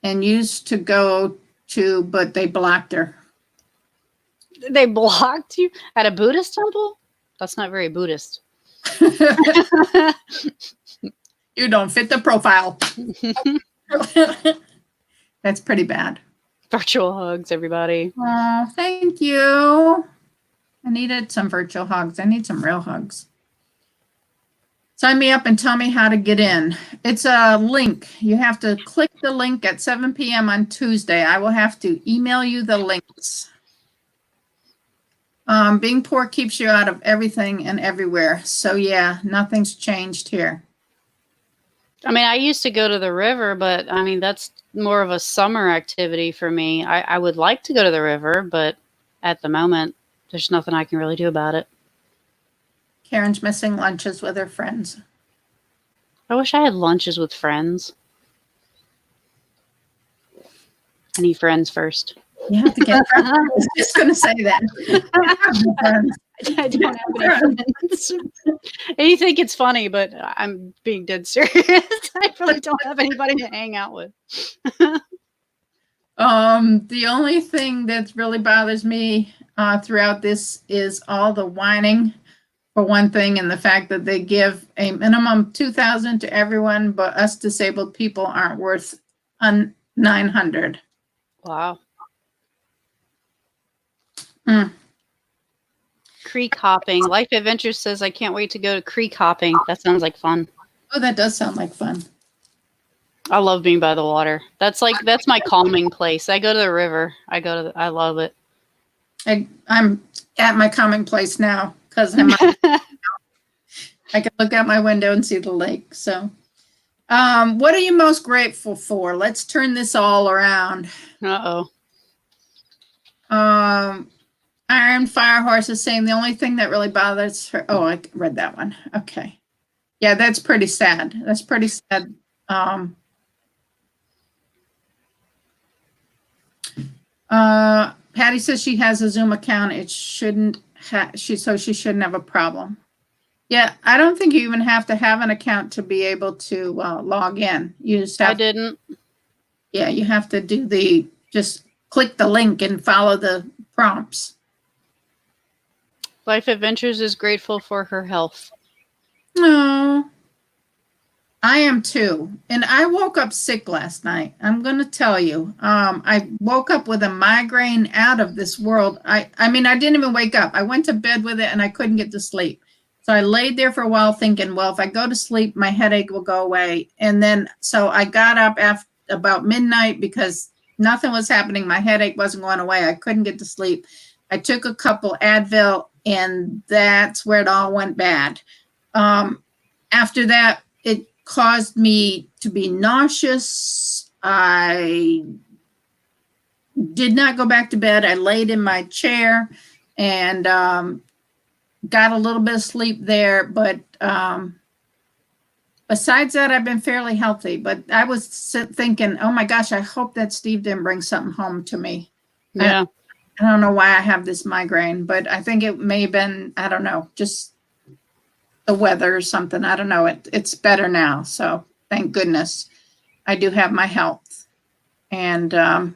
[SPEAKER 1] and used to go to, but they blocked her.
[SPEAKER 2] They blocked you at a Buddhist temple? That's not very Buddhist.
[SPEAKER 1] You don't fit the profile. That's pretty bad.
[SPEAKER 2] Virtual hugs, everybody.
[SPEAKER 1] Oh, thank you. I needed some virtual hugs. I need some real hugs. Sign me up and tell me how to get in. It's a link. You have to click the link at 7 p.m. on Tuesday. I will have to email you the links. Being poor keeps you out of everything and everywhere. So yeah, nothing's changed here.
[SPEAKER 2] I mean, I used to go to the river, but I mean, that's more of a summer activity for me. I would like to go to the river, but at the moment, there's nothing I can really do about it.
[SPEAKER 1] Karen's missing lunches with her friends.
[SPEAKER 2] I wish I had lunches with friends. I need friends first.
[SPEAKER 1] You have to get friends. I was just going to say that.
[SPEAKER 2] I don't have any friends. And you think it's funny, but I'm being dead serious. I really don't have anybody to hang out with.
[SPEAKER 1] The only thing that really bothers me throughout this is all the whining, for one thing, and the fact that they give a minimum $2,000 to everyone, but us disabled people aren't worth $900.
[SPEAKER 2] Wow.
[SPEAKER 1] Mm.
[SPEAKER 2] Creek hopping. Life Adventures says, I can't wait to go to creek hopping. That sounds like fun.
[SPEAKER 1] Oh, that does sound like fun.
[SPEAKER 2] I love being by the water. That's my calming place. I go to the river. I love it.
[SPEAKER 1] I'm at my calming place now because I can look out my window and see the lake. So, what are you most grateful for? Let's turn this all around.
[SPEAKER 2] Uh-oh.
[SPEAKER 1] Iron Firehorse is saying the only thing that really bothers her. Oh, I read that one. Okay. Yeah, that's pretty sad. That's pretty sad. Patty says she has a Zoom account. It shouldn't she shouldn't have a problem. Yeah, I don't think you even have to have an account to be able to log in. You just have.
[SPEAKER 2] I didn't.
[SPEAKER 1] Yeah, you have to just click the link and follow the prompts.
[SPEAKER 2] Life Adventures is grateful for her health.
[SPEAKER 1] Oh, I am too. And I woke up sick last night. I'm going to tell you. I woke up with a migraine out of this world. I mean, I didn't even wake up. I went to bed with it and I couldn't get to sleep. So I laid there for a while thinking, well, if I go to sleep, my headache will go away. And then, so I got up after about midnight because nothing was happening. My headache wasn't going away. I couldn't get to sleep. I took a couple Advil, and that's where it all went bad. After that, it caused me to be nauseous. I did not go back to bed. I laid in my chair and got a little bit of sleep there. But besides that, I've been fairly healthy. But I was thinking, oh my gosh, I hope that Steve didn't bring something home to me.
[SPEAKER 2] Yeah.
[SPEAKER 1] I don't know why I have this migraine, but I think it may have been, I don't know, just the weather or something. I don't know. It's better now. So thank goodness I do have my health. And I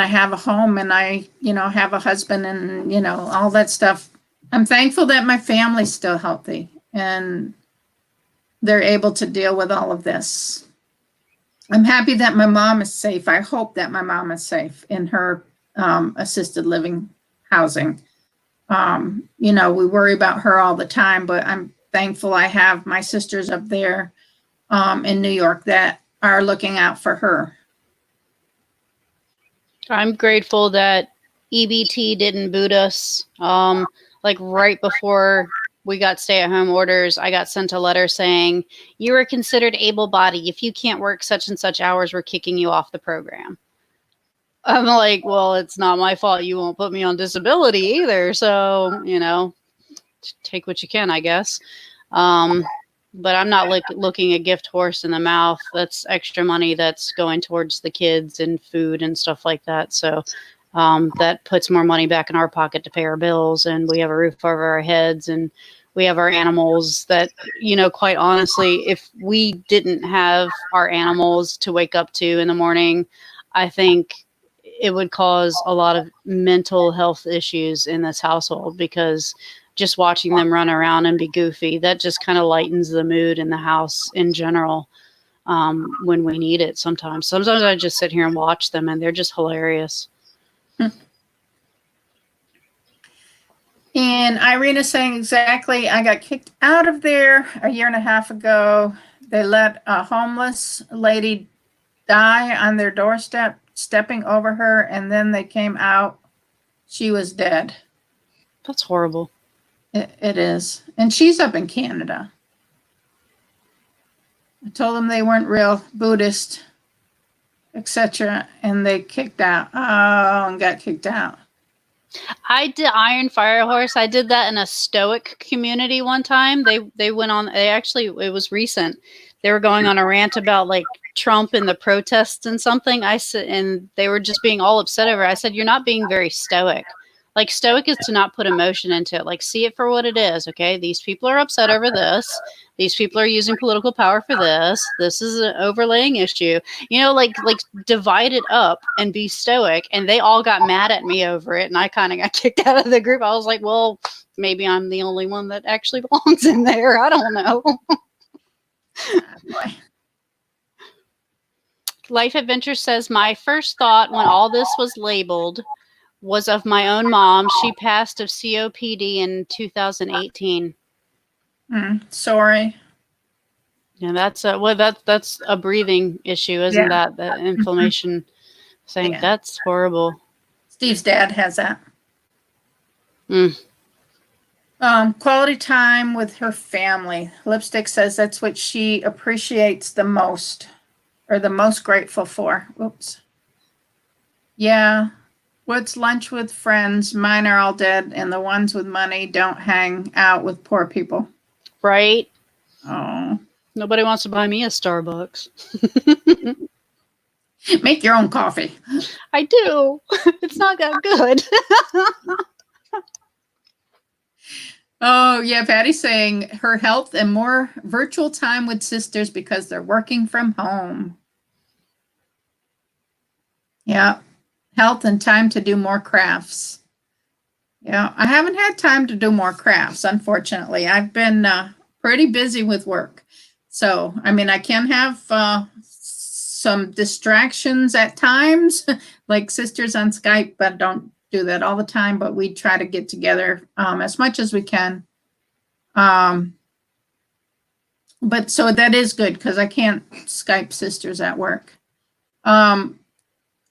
[SPEAKER 1] have a home and I, have a husband and, all that stuff. I'm thankful that my family's still healthy and they're able to deal with all of this. I'm happy that my mom is safe. I hope that my mom is safe in her assisted living housing. We worry about her all the time, but I'm thankful I have my sisters up there in New York that are looking out for her.
[SPEAKER 2] I'm grateful that EBT didn't boot us. Like right before we got stay-at-home orders, I got sent a letter saying, you are considered able-bodied. If you can't work such and such hours, we're kicking you off the program. I'm like, well, it's not my fault. You won't put me on disability either. So, you know, take what you can, I guess. But I'm not looking a gift horse in the mouth. That's extra money that's going towards the kids and food and stuff like that. So that puts more money back in our pocket to pay our bills, and we have a roof over our heads, and we have our animals that, you know, quite honestly, if we didn't have our animals to wake up to in the morning, I think it would cause a lot of mental health issues in this household, because just watching them run around and be goofy, that just kind of lightens the mood in the house in general when we need it sometimes. Sometimes I just sit here and watch them, and they're just hilarious.
[SPEAKER 1] And Irene is saying exactly, I got kicked out of there a year and a half ago. They let a homeless lady die on their doorstep, stepping over her, and then they came out. She was dead.
[SPEAKER 2] That's horrible.
[SPEAKER 1] It is. And she's up in Canada. I told them they weren't real Buddhist, etc., and they kicked out. Oh, and got kicked out.
[SPEAKER 2] I did Iron Fire Horse. I did that in a Stoic community one time. They went on. They actually, it was recent. They were going on a rant about like Trump and the protests and something. I said, and they were just being all upset over it. I said, you're not being very stoic. Like, stoic is to not put emotion into it. Like, see it for what it is, okay? These people are upset over this. These people are using political power for this. This is an overlaying issue. You know, like divide it up and be stoic. And they all got mad at me over it, and I kind of got kicked out of the group. I was like, well, maybe I'm the only one that actually belongs in there. I don't know. Life Adventure says, my first thought when all this was labeled was of my own mom. She passed of COPD in 2018.
[SPEAKER 1] Sorry.
[SPEAKER 2] Yeah, that's a breathing issue, isn't that? The inflammation thing. Yeah. That's horrible.
[SPEAKER 1] Steve's dad has that. Quality time with her family. Lipstick says that's what she appreciates the most, or the most grateful for. Oops. Yeah. What's lunch with friends? Mine are all dead, and the ones with money don't hang out with poor people.
[SPEAKER 2] Right?
[SPEAKER 1] Oh.
[SPEAKER 2] Nobody wants to buy me a Starbucks.
[SPEAKER 1] Make your own coffee.
[SPEAKER 2] I do. It's not that good.
[SPEAKER 1] Oh, yeah. Patty's saying her health and more virtual time with sisters because they're working from home. Yeah. Health and time to do more crafts. Yeah, I haven't had time to do more crafts, unfortunately. I've been pretty busy with work. So, I mean, I can have some distractions at times, like sisters on Skype, but don't do that all the time. But we try to get together as much as we can. But so that is good because I can't Skype sisters at work.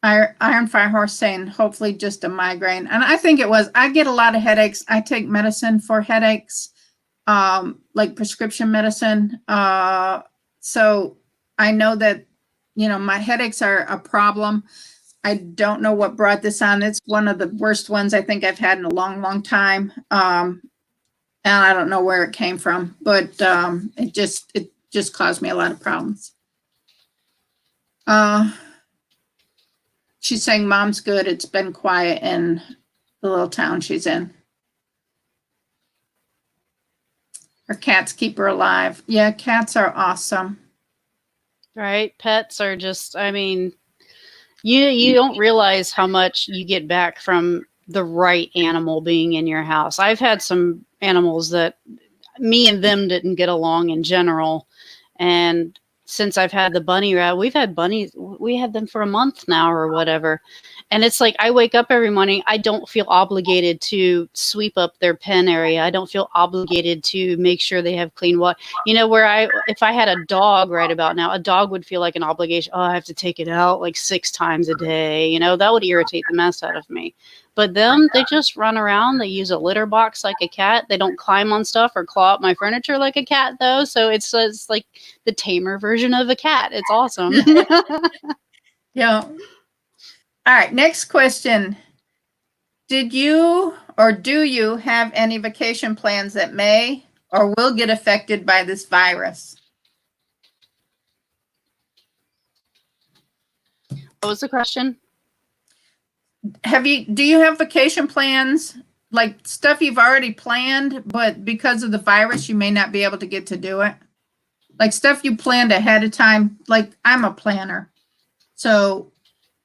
[SPEAKER 1] Iron Fire Horse saying hopefully just a migraine. And I think it was. I get a lot of headaches. I take medicine for headaches, like prescription medicine. So I know that, you know, my headaches are a problem. I don't know what brought this on. It's one of the worst ones I think I've had in a long, long time. And I don't know where it came from, but it just caused me a lot of problems. She's saying mom's good. It's been quiet in the little town she's in. Her cats keep her alive. Yeah, cats are awesome.
[SPEAKER 2] Right? Pets are just, I mean, you don't realize how much you get back from the right animal being in your house. I've had some animals that me and them didn't get along in general. And since I've had the bunny rat, we've had bunnies, we had them for a month now or whatever. And it's like I wake up every morning. I don't feel obligated to sweep up their pen area. I don't feel obligated to make sure they have clean water. You know, if I had a dog right about now, a dog would feel like an obligation. Oh, I have to take it out like 6 times a day. You know, that would irritate the mess out of me. But them, they just run around. They use a litter box like a cat. They don't climb on stuff or claw up my furniture like a cat, though. So it's like the tamer version of a cat. It's awesome.
[SPEAKER 1] Yeah. All right, next question. Did you or do you have any vacation plans that may or will get affected by this virus?
[SPEAKER 2] What was the question?
[SPEAKER 1] Do you have vacation plans, like stuff you've already planned, but because of the virus, you may not be able to get to do it? Like stuff you planned ahead of time. Like I'm a planner. So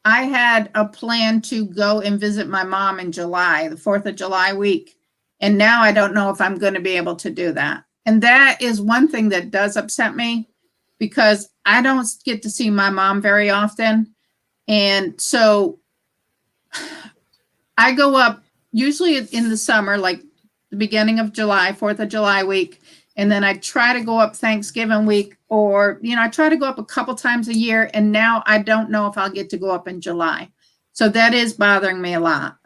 [SPEAKER 1] I had a plan to go and visit my mom in July, the 4th of July week. And now I don't know if I'm going to be able to do that. And that is one thing that does upset me because I don't get to see my mom very often. And so I go up usually in the summer, like the beginning of July, 4th of July week. And then I try to go up Thanksgiving week, or, I try to go up a couple times a year. And now I don't know if I'll get to go up in July. So that is bothering me a lot.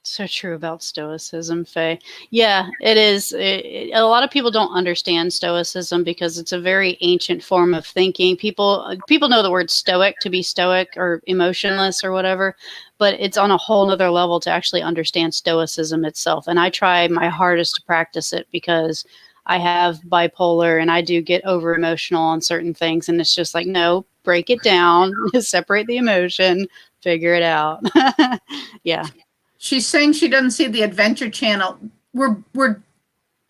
[SPEAKER 2] So true about stoicism, Faye. Yeah, it is. A lot of people don't understand stoicism because it's a very ancient form of thinking. People know the word stoic to be stoic or emotionless or whatever, but it's on a whole nother level to actually understand stoicism itself. And I try my hardest to practice it because I have bipolar and I do get over emotional on certain things. And it's just like, no, break it down, separate the emotion, figure it out. Yeah.
[SPEAKER 1] She's saying she doesn't see the Adventure Channel. We're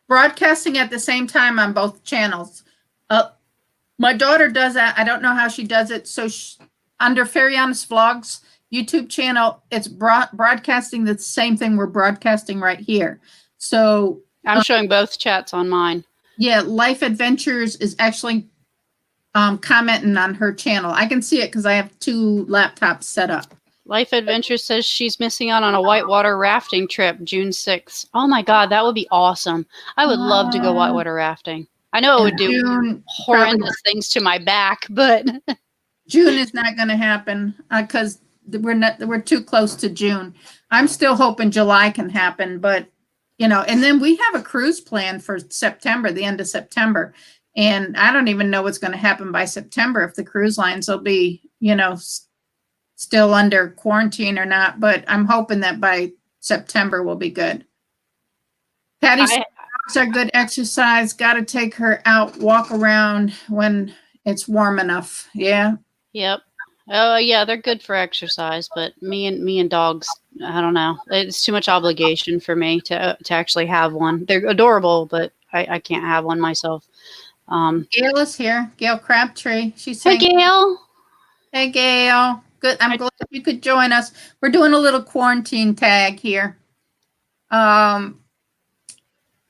[SPEAKER 1] broadcasting at the same time on both channels. My daughter does that. I don't know how she does it. So under Faeriannas Vlogs YouTube channel, it's broadcasting the same thing we're broadcasting right here. So
[SPEAKER 2] I'm showing both chats on mine.
[SPEAKER 1] Yeah, Life Adventures is actually commenting on her channel. I can see it because I have 2 laptops set up.
[SPEAKER 2] Life Adventure says she's missing out on a whitewater rafting trip June 6th. Oh my God, that would be awesome. I would love to go whitewater rafting. I know it would do horrendous things to my back, but
[SPEAKER 1] June is not going to happen because we're too close to June. I'm still hoping July can happen, but and then we have a cruise plan for September, the end of September. And I don't even know what's going to happen by September, if the cruise lines will be, still under quarantine or not, but I'm hoping that by September we'll be good. Patty said dogs are good exercise. Got to take her out, walk around when it's warm enough. Yeah.
[SPEAKER 2] Yep. Oh yeah, they're good for exercise, but me and dogs, I don't know. It's too much obligation for me to actually have one. They're adorable, but I can't have one myself.
[SPEAKER 1] Gayle is here. Gayle Crabtree. She's
[SPEAKER 2] saying, "Hey, Gayle."
[SPEAKER 1] Hey, Gayle. Good. I'm glad you could join us. We're doing a little quarantine tag here.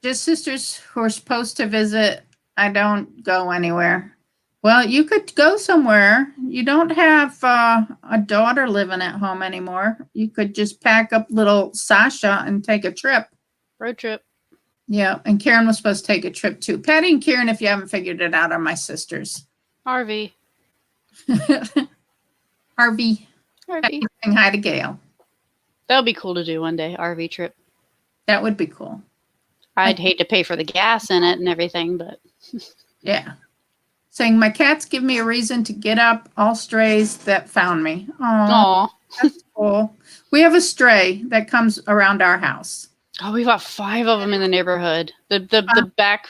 [SPEAKER 1] Just sisters who are supposed to visit. I don't go anywhere. Well, you could go somewhere. You don't have a daughter living at home anymore. You could just pack up little Sasha and take a trip.
[SPEAKER 2] Road trip.
[SPEAKER 1] Yeah, and Karen was supposed to take a trip too. Patty and Karen, if you haven't figured it out, are my sisters.
[SPEAKER 2] RV.
[SPEAKER 1] RV. Saying hi to Gayle.
[SPEAKER 2] That would be cool to do one day, RV trip.
[SPEAKER 1] That would be cool.
[SPEAKER 2] I'd hate to pay for the gas in it and everything, but.
[SPEAKER 1] Yeah. Saying, my cats give me a reason to get up, all strays that found me. Aww. That's cool. We have a stray that comes around our house.
[SPEAKER 2] Oh, we've got 5 of them in the neighborhood. The back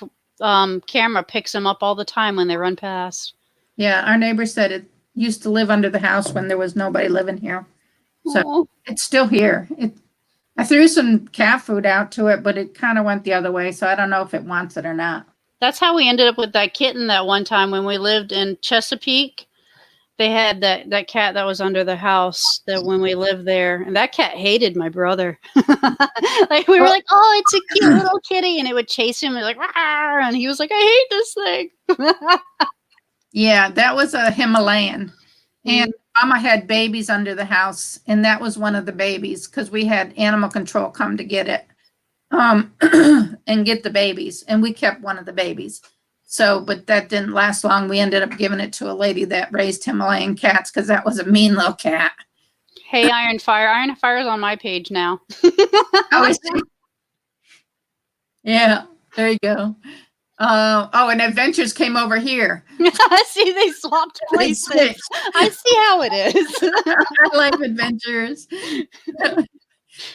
[SPEAKER 2] camera picks them up all the time when they run past.
[SPEAKER 1] Yeah, our neighbor said it used to live under the house when there was nobody living here. So it's still here. I threw some cat food out to it, but it kind of went the other way. So I don't know if it wants it or not.
[SPEAKER 2] That's how we ended up with that kitten that one time when we lived in Chesapeake. They had that cat that was under the house that when we lived there, and that cat hated my brother. Like we were like, oh, it's a cute little kitty, and it would chase him and like, rawr, and he was like, I hate this thing.
[SPEAKER 1] Yeah, that was a Himalayan, And Mama had babies under the house, and that was one of the babies because we had animal control come to get it and get the babies, and we kept one of the babies. So, but that didn't last long. We ended up giving it to a lady that raised Himalayan cats because that was a mean little cat.
[SPEAKER 2] Hey, Iron Fire. Iron Fire's on my page now.
[SPEAKER 1] Oh, is she? Yeah, there you go. And Adventures came over here.
[SPEAKER 2] See, they swapped places. I see how it is.
[SPEAKER 1] I like Adventures.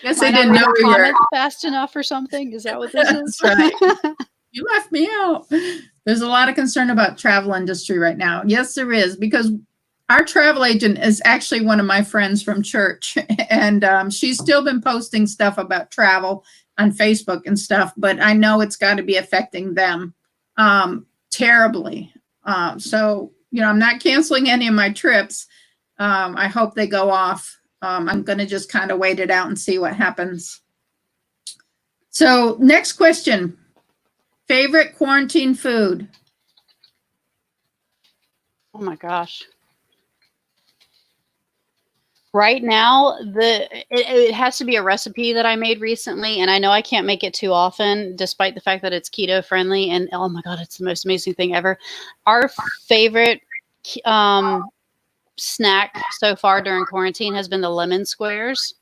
[SPEAKER 1] Guess I
[SPEAKER 2] Might not
[SPEAKER 1] didn't
[SPEAKER 2] read
[SPEAKER 1] know
[SPEAKER 2] the
[SPEAKER 1] you were.
[SPEAKER 2] comments fast enough or something. Is that what this is?
[SPEAKER 1] That's right. You left me out. There's a lot of concern about travel industry right now. Yes, there is, because our travel agent is actually one of my friends from church, and she's still been posting stuff about travel on Facebook and stuff, but I know it's got to be affecting them terribly. So, I'm not canceling any of my trips. I hope they go off. I'm going to just kind of wait it out and see what happens. So next question, favorite quarantine food?
[SPEAKER 2] Oh my gosh. Right now, it has to be a recipe that I made recently, and I know I can't make it too often, despite the fact that it's keto friendly. And oh my god, it's the most amazing thing ever. Our favorite snack so far during quarantine has been the lemon squares,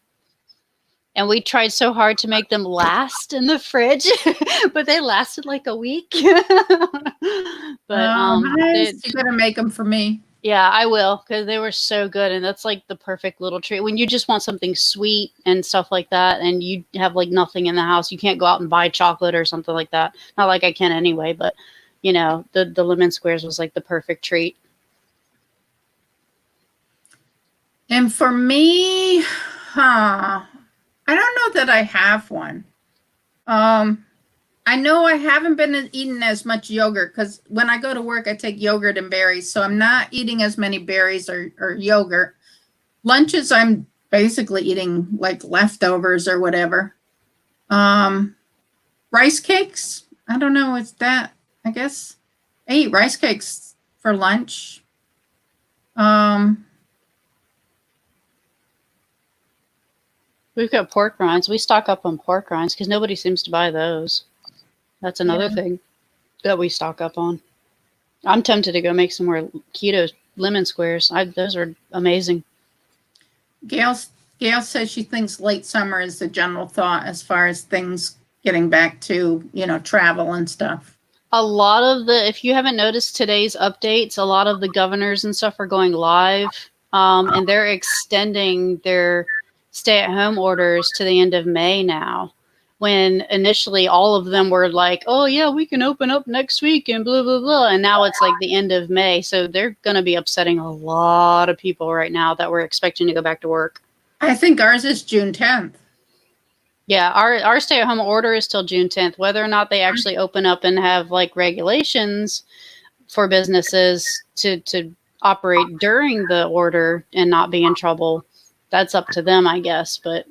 [SPEAKER 2] and we tried so hard to make them last in the fridge, but they lasted like a week. But
[SPEAKER 1] Nice. You gotta make them for me.
[SPEAKER 2] Yeah, I will, because they were so good, and that's like the perfect little treat when you just want something sweet and stuff like that, and you have like nothing in the house. You can't go out and buy chocolate or something like that. Not like I can anyway, but the lemon squares was like the perfect treat.
[SPEAKER 1] And for me, I don't know that I have one. I know I haven't been eating as much yogurt because when I go to work, I take yogurt and berries. So I'm not eating as many berries or yogurt. Lunches, I'm basically eating like leftovers or whatever. Rice cakes, I don't know. It's that, I guess. I eat rice cakes for lunch.
[SPEAKER 2] We've got pork rinds. We stock up on pork rinds because nobody seems to buy those. That's another thing that we stock up on. I'm tempted to go make some more keto lemon squares. Those are amazing.
[SPEAKER 1] Gail says she thinks late summer is the general thought as far as things getting back to, travel and stuff.
[SPEAKER 2] A lot of if you haven't noticed today's updates, a lot of the governors and stuff are going live, and they're extending their stay-at-home orders to the end of May now. When initially all of them were like, oh yeah, we can open up next week and blah, blah, blah. And now it's like the end of May. So they're going to be upsetting a lot of people right now that were expecting to go back to work.
[SPEAKER 1] I think ours is June 10th.
[SPEAKER 2] Yeah, our stay-at-home order is till June 10th. Whether or not they actually open up and have like regulations for businesses to operate during the order and not be in trouble, that's up to them, I guess. But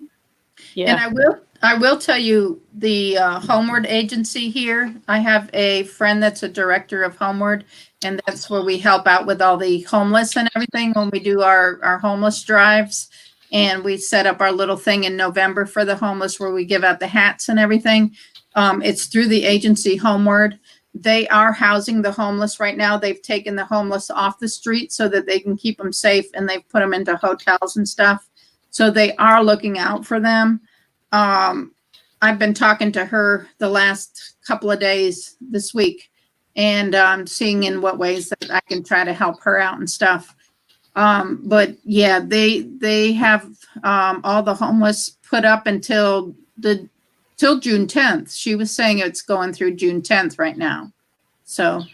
[SPEAKER 2] yeah.
[SPEAKER 1] And I will tell you the Homeward agency here. I have a friend that's a director of Homeward, and that's where we help out with all the homeless and everything when we do our homeless drives. And we set up our little thing in November for the homeless where we give out the hats and everything. It's through the agency Homeward. They are housing the homeless right now. They've taken the homeless off the street so that they can keep them safe, and they've put them into hotels and stuff. So they are looking out for them. I've been talking to her the last couple of days this week and seeing in what ways that I can try to help her out and stuff. But yeah, they have all the homeless put up until June 10th. She was saying it's going through June 10th right now. So.
[SPEAKER 2] All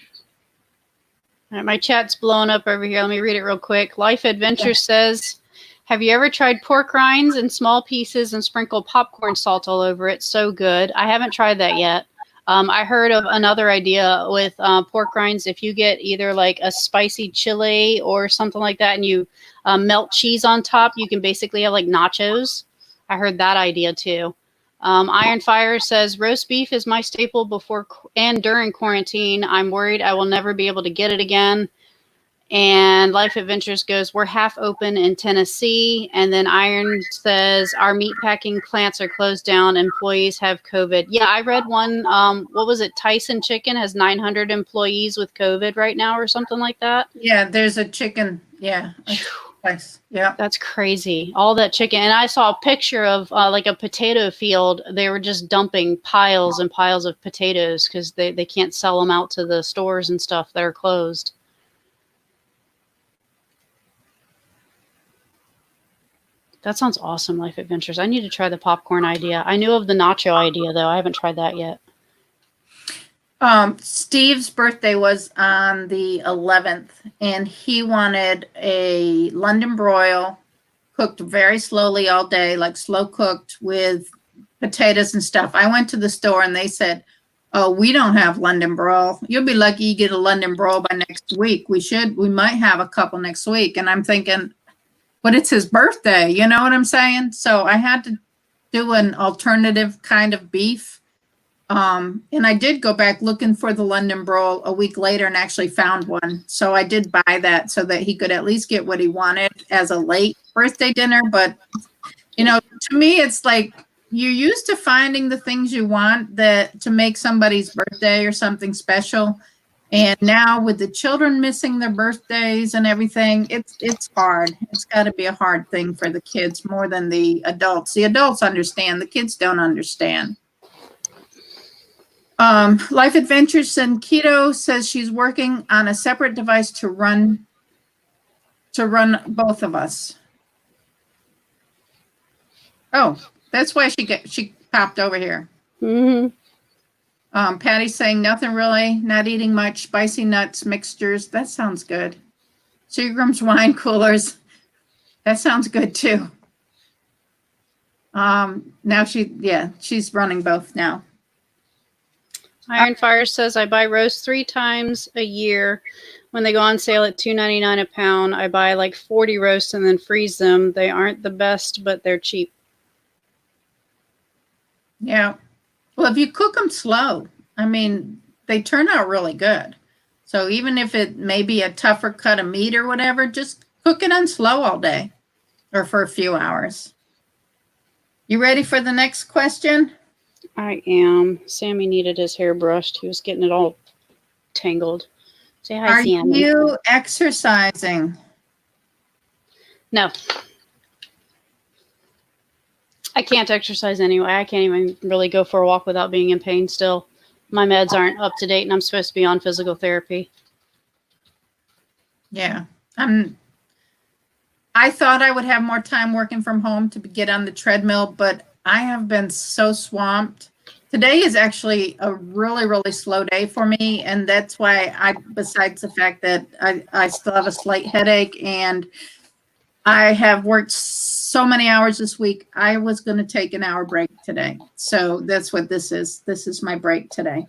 [SPEAKER 2] right, my chat's blowing up over here. Let me read it real quick. Life Adventure says, have you ever tried pork rinds in small pieces and sprinkle popcorn salt all over it? So good. I haven't tried that yet. I heard of another idea with pork rinds. If you get either like a spicy chili or something like that and you melt cheese on top, you can basically have like nachos. I heard that idea too. Iron Fire says, roast beef is my staple before and during quarantine. I'm worried I will never be able to get it again. And Life Adventures goes, we're half open in Tennessee. And then Iron says, our meatpacking plants are closed down. Employees have COVID. Yeah, I read one. What was it? Tyson Chicken has 900 employees with COVID right now or something like that.
[SPEAKER 1] Yeah, there's a chicken. Yeah. Nice. Yeah.
[SPEAKER 2] That's crazy. All that chicken. And I saw a picture of like a potato field. They were just dumping piles and piles of potatoes because they can't sell them out to the stores and stuff that are closed. That sounds awesome, Life Adventures. I need to try the popcorn idea. I knew of the nacho idea, though. I haven't tried that yet.
[SPEAKER 1] Steve's birthday was on the 11th, and he wanted a London broil cooked very slowly all day, like slow cooked with potatoes and stuff. I went to the store, and they said, oh, we don't have London broil. You'll be lucky you get a London broil by next week. We might have a couple next week. And I'm thinking, but it's his birthday, you know what I'm saying? So I had to do an alternative kind of beef. And I did go back looking for the London broil a week later and actually found one. So I did buy that so that he could at least get what he wanted as a late birthday dinner. But, you know, to me, it's like you're used to finding the things you want that to make somebody's birthday or something special. And now with the children missing their birthdays and everything, it's hard. It's got to be a hard thing for the kids more than the adults. The adults understand. The kids don't understand. Life Adventures and Keto says she's working on a separate device to run both of us. Oh, that's why she popped over here.
[SPEAKER 2] Mm-hmm.
[SPEAKER 1] Patty's saying nothing really, not eating much, spicy nuts, mixtures. That sounds good. Seagram's wine coolers. That sounds good too. Now she's running both now.
[SPEAKER 2] Iron Fire says, I buy roast 3 times a year. When they go on sale at $2.99 a pound, I buy like 40 roasts and then freeze them. They aren't the best, but they're cheap.
[SPEAKER 1] Yeah. Well, if you cook them slow, I mean, they turn out really good. So even if it may be a tougher cut of meat or whatever, just cook it on slow all day or for a few hours. You ready for the next question?
[SPEAKER 2] I am. Sammy needed his hair brushed. He was getting it all tangled. Say hi,
[SPEAKER 1] Are
[SPEAKER 2] Sammy.
[SPEAKER 1] you exercising?
[SPEAKER 2] No. I can't exercise anyway. I can't even really go for a walk without being in pain still. My meds aren't up to date, and I'm supposed to be on physical therapy.
[SPEAKER 1] Yeah. I thought I would have more time working from home to get on the treadmill, but I have been so swamped. Today is actually a really, really slow day for me, and that's why besides the fact that I still have a slight headache and I have worked so many hours this week, I was going to take an hour break today. So that's what this is. This is my break today.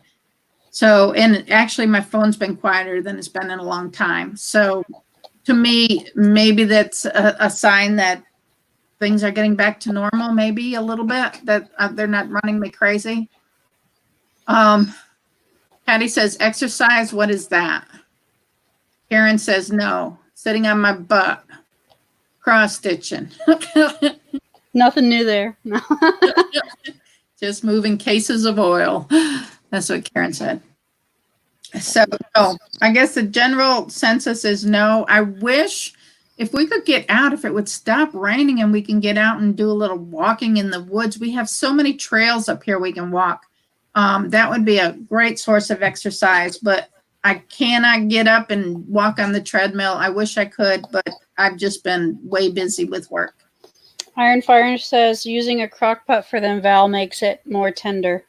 [SPEAKER 1] So, and actually my phone's been quieter than it's been in a long time. So to me, maybe that's a sign that things are getting back to normal, maybe a little bit, that they're not running me crazy. Patty says, exercise, what is that? Karen says, no, sitting on my butt. Cross stitching.
[SPEAKER 2] Nothing new there.
[SPEAKER 1] Just moving cases of oil. That's what Karen said. So, I guess the general census is no. I wish if we could get out, if it would stop raining and we can get out and do a little walking in the woods. We have so many trails up here we can walk. That would be a great source of exercise, but I cannot get up and walk on the treadmill. I wish I could, but I've just been way busy with work.
[SPEAKER 2] Iron Fire says using a crock pot for them, Val, makes it more tender.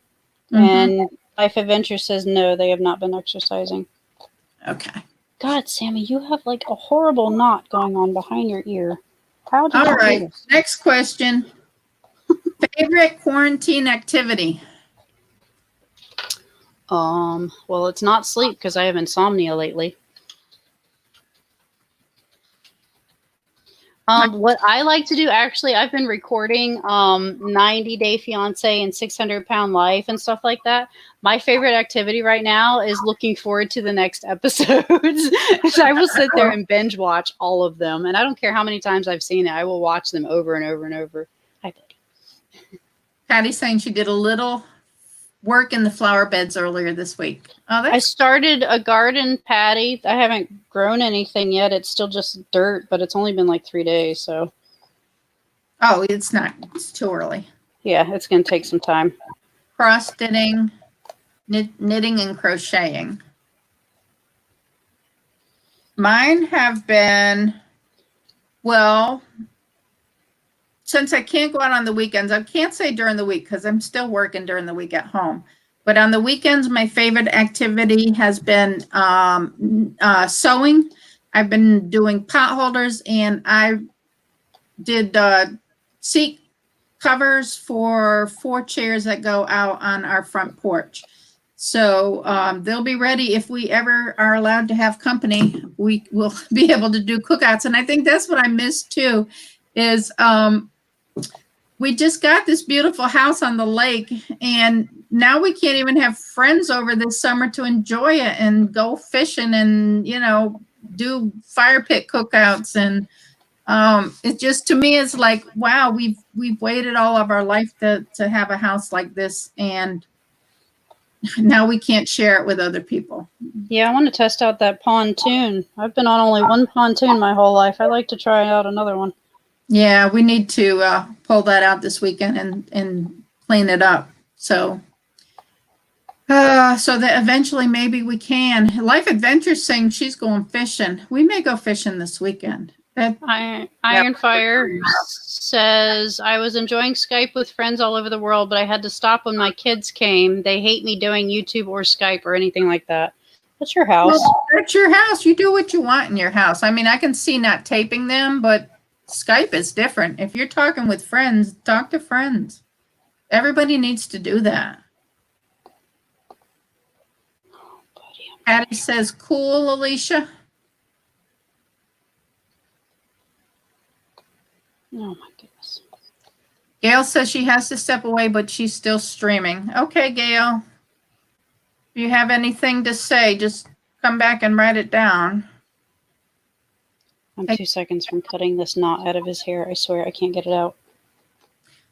[SPEAKER 2] Mm-hmm. And Life Adventure says no, they have not been exercising.
[SPEAKER 1] Okay.
[SPEAKER 2] God, Sammy, you have like a horrible knot going on behind your ear. How did
[SPEAKER 1] All right. Next question. Favorite quarantine activity?
[SPEAKER 2] Well, it's not sleep because I have insomnia lately. What I like to do, actually, I've been recording 90 Day Fiance and 600-Pound Life and stuff like that. My favorite activity right now is looking forward to the next episodes. So I will sit there and binge watch all of them. And I don't care how many times I've seen it. I will watch them over and over and over. I think.
[SPEAKER 1] Patty's saying she did a little work in the flower beds earlier this week. Oh,
[SPEAKER 2] I
[SPEAKER 1] that's
[SPEAKER 2] started a garden, Patty. I haven't grown anything yet. It's still just dirt, but it's only been like 3 days. So,
[SPEAKER 1] oh, it's not. It's too early.
[SPEAKER 2] yeah, it's going to take some time.
[SPEAKER 1] Cross stitching, knitting and crocheting. Mine have been, well, since I can't go out on the weekends, I can't say during the week because I'm still working during the week at home. But on the weekends, my favorite activity has been sewing. I've been doing pot holders, and I did seat covers for 4 chairs that go out on our front porch. So they'll be ready if we ever are allowed to have company. We will be able to do cookouts. And I think that's what I miss too, is we just got this beautiful house on the lake, and now we can't even have friends over this summer to enjoy it and go fishing and, you know, do fire pit cookouts. And it just, to me, is like, wow, we've waited all of our life to have a house like this, and now we can't share it with other people.
[SPEAKER 2] Yeah, I want to test out that pontoon. I've been on only one pontoon my whole life. I'd like to try out another one.
[SPEAKER 1] Yeah, we need to pull that out this weekend and clean it up. So that eventually maybe we can. Life Adventure's saying she's going fishing. We may go fishing this weekend.
[SPEAKER 2] Iron Fire says, I was enjoying Skype with friends all over the world, but I had to stop when my kids came. They hate me doing YouTube or Skype or anything like that. That's your house.
[SPEAKER 1] Well, that's your house. You do what you want in your house. I mean, I can see not taping them, but Skype is different. If you're talking with friends, talk to friends. Everybody needs to do that. Patty says, cool, Alicia.
[SPEAKER 2] Oh my goodness.
[SPEAKER 1] Gail says she has to step away, but she's still streaming. Okay, Gail. If you have anything to say, just come back and write it down.
[SPEAKER 2] I'm 2 seconds from cutting this knot out of his hair. I swear I can't get it out.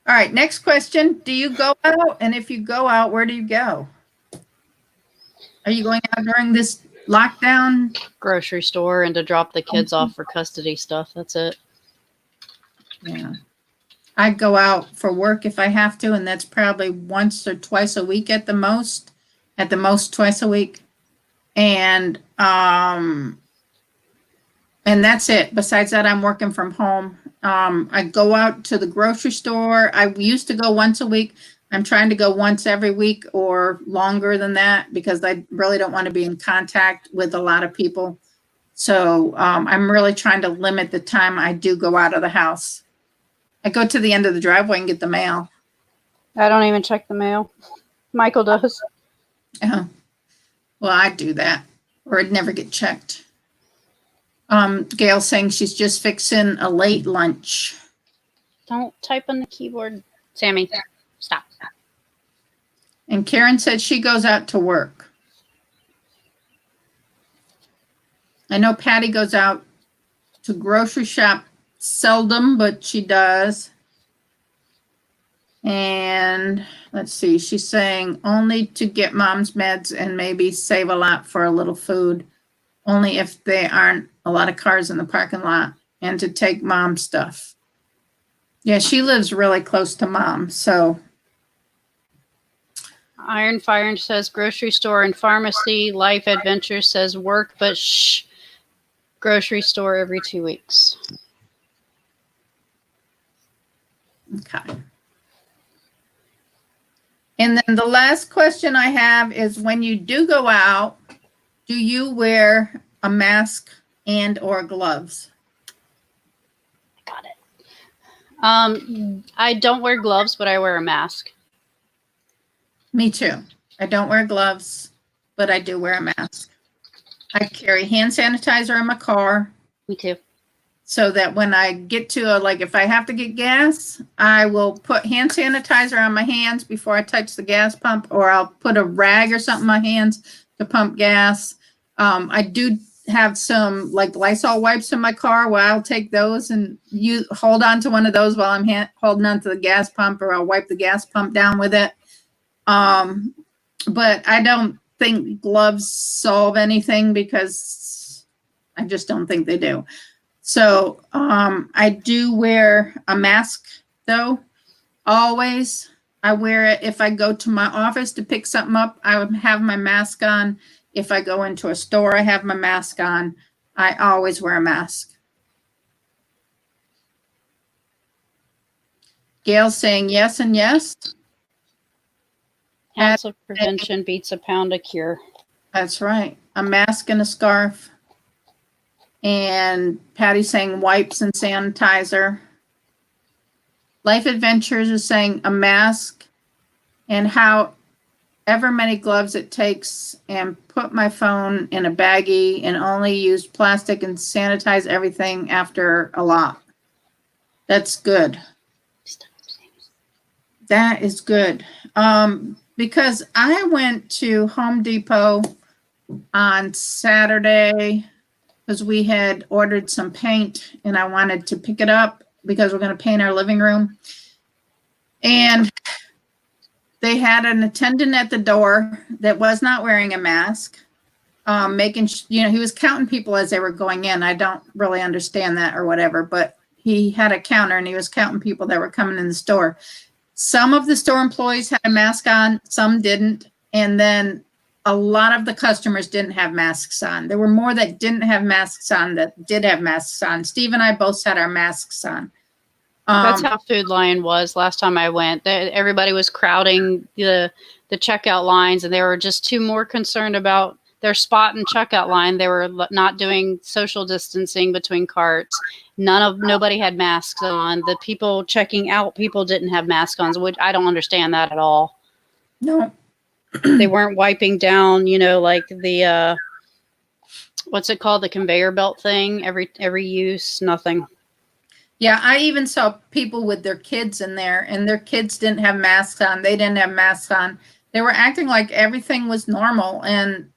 [SPEAKER 1] All right, next question. Do you go out? And if you go out, where do you go? Are you going out during this lockdown?
[SPEAKER 2] Grocery store and to drop the kids off for custody stuff. That's it.
[SPEAKER 1] Yeah. I'd go out for work if I have to, and that's probably once or twice a week at the most. At the most, twice a week. And that's it. Besides that, I'm working from home. I go out to the grocery store. I used to go once a week. I'm trying to go once every week or longer than that because I really don't want to be in contact with a lot of people. So I'm really trying to limit the time I do go out of the house. I go to the end of the driveway and get the mail.
[SPEAKER 2] I don't even check the mail. Michael does.
[SPEAKER 1] Well, I do that, or it'd never get checked. Gail saying she's just fixing a late lunch.
[SPEAKER 2] Don't type on the keyboard. Sammy, stop.
[SPEAKER 1] And Karen said she goes out to work. I know Patty goes out to grocery shop seldom, but she does. And let's see, she's saying only to get mom's meds and maybe save a lot for a little food. Only if there aren't a lot of cars in the parking lot, and to take mom's stuff. Yeah, she lives really close to mom, so.
[SPEAKER 2] Iron Fire says grocery store and pharmacy. Life Adventure says work, but shh. Grocery store every 2 weeks.
[SPEAKER 1] Okay. And then the last question I have is, when you do go out, do you wear a mask and or gloves?
[SPEAKER 2] Got it. I don't wear gloves, but I wear a mask.
[SPEAKER 1] Me too. I don't wear gloves, but I do wear a mask. I carry hand sanitizer in my car.
[SPEAKER 2] Me too.
[SPEAKER 1] so that when I get to like if I have to get gas, I will put hand sanitizer on my hands before I touch the gas pump, or I'll put a rag or something on my hands to pump gas. I do have some like Lysol wipes in my car where I'll take those and you hold on to one of those while I'm holding on to the gas pump, or I'll wipe the gas pump down with it. But I don't think gloves solve anything because I just don't think they do. So I do wear a mask though, always. I wear it if I go to my office to pick something up. I would have my mask on. If I go into a store, I have my mask on. I always wear a mask. Gayle's saying yes and yes.
[SPEAKER 2] Ounce of prevention beats a pound of cure.
[SPEAKER 1] That's right. A mask and a scarf. And Patty's saying wipes and sanitizer. Life Adventures is saying a mask and however many gloves it takes, and put my phone in a baggie and only use plastic and sanitize everything after a lot. That's good. That is good. Because I went to Home Depot on Saturday because we had ordered some paint and I wanted to pick it up because we're going to paint our living room. And they had an attendant at the door that was not wearing a mask, making, he was counting people as they were going in. I don't really understand that or whatever, but he had a counter and he was counting people that were coming in the store. Some of the store employees had a mask on, some didn't. And then a lot of the customers didn't have masks on. There were more that didn't have masks on that did have masks on. Steve and I both had our masks on.
[SPEAKER 2] That's how Food Lion was last time I went. Everybody was crowding the checkout lines, and they were just too more concerned about their spot and checkout line. They were not doing social distancing between carts. Nobody had masks on. The people checking out, people didn't have masks on, which I don't understand that at all.
[SPEAKER 1] No.
[SPEAKER 2] They weren't wiping down, like the what's it called, the conveyor belt thing, every use, nothing.
[SPEAKER 1] Yeah, I even saw people with their kids in there, and their kids didn't have masks on. They didn't have masks on. They were acting like everything was normal, and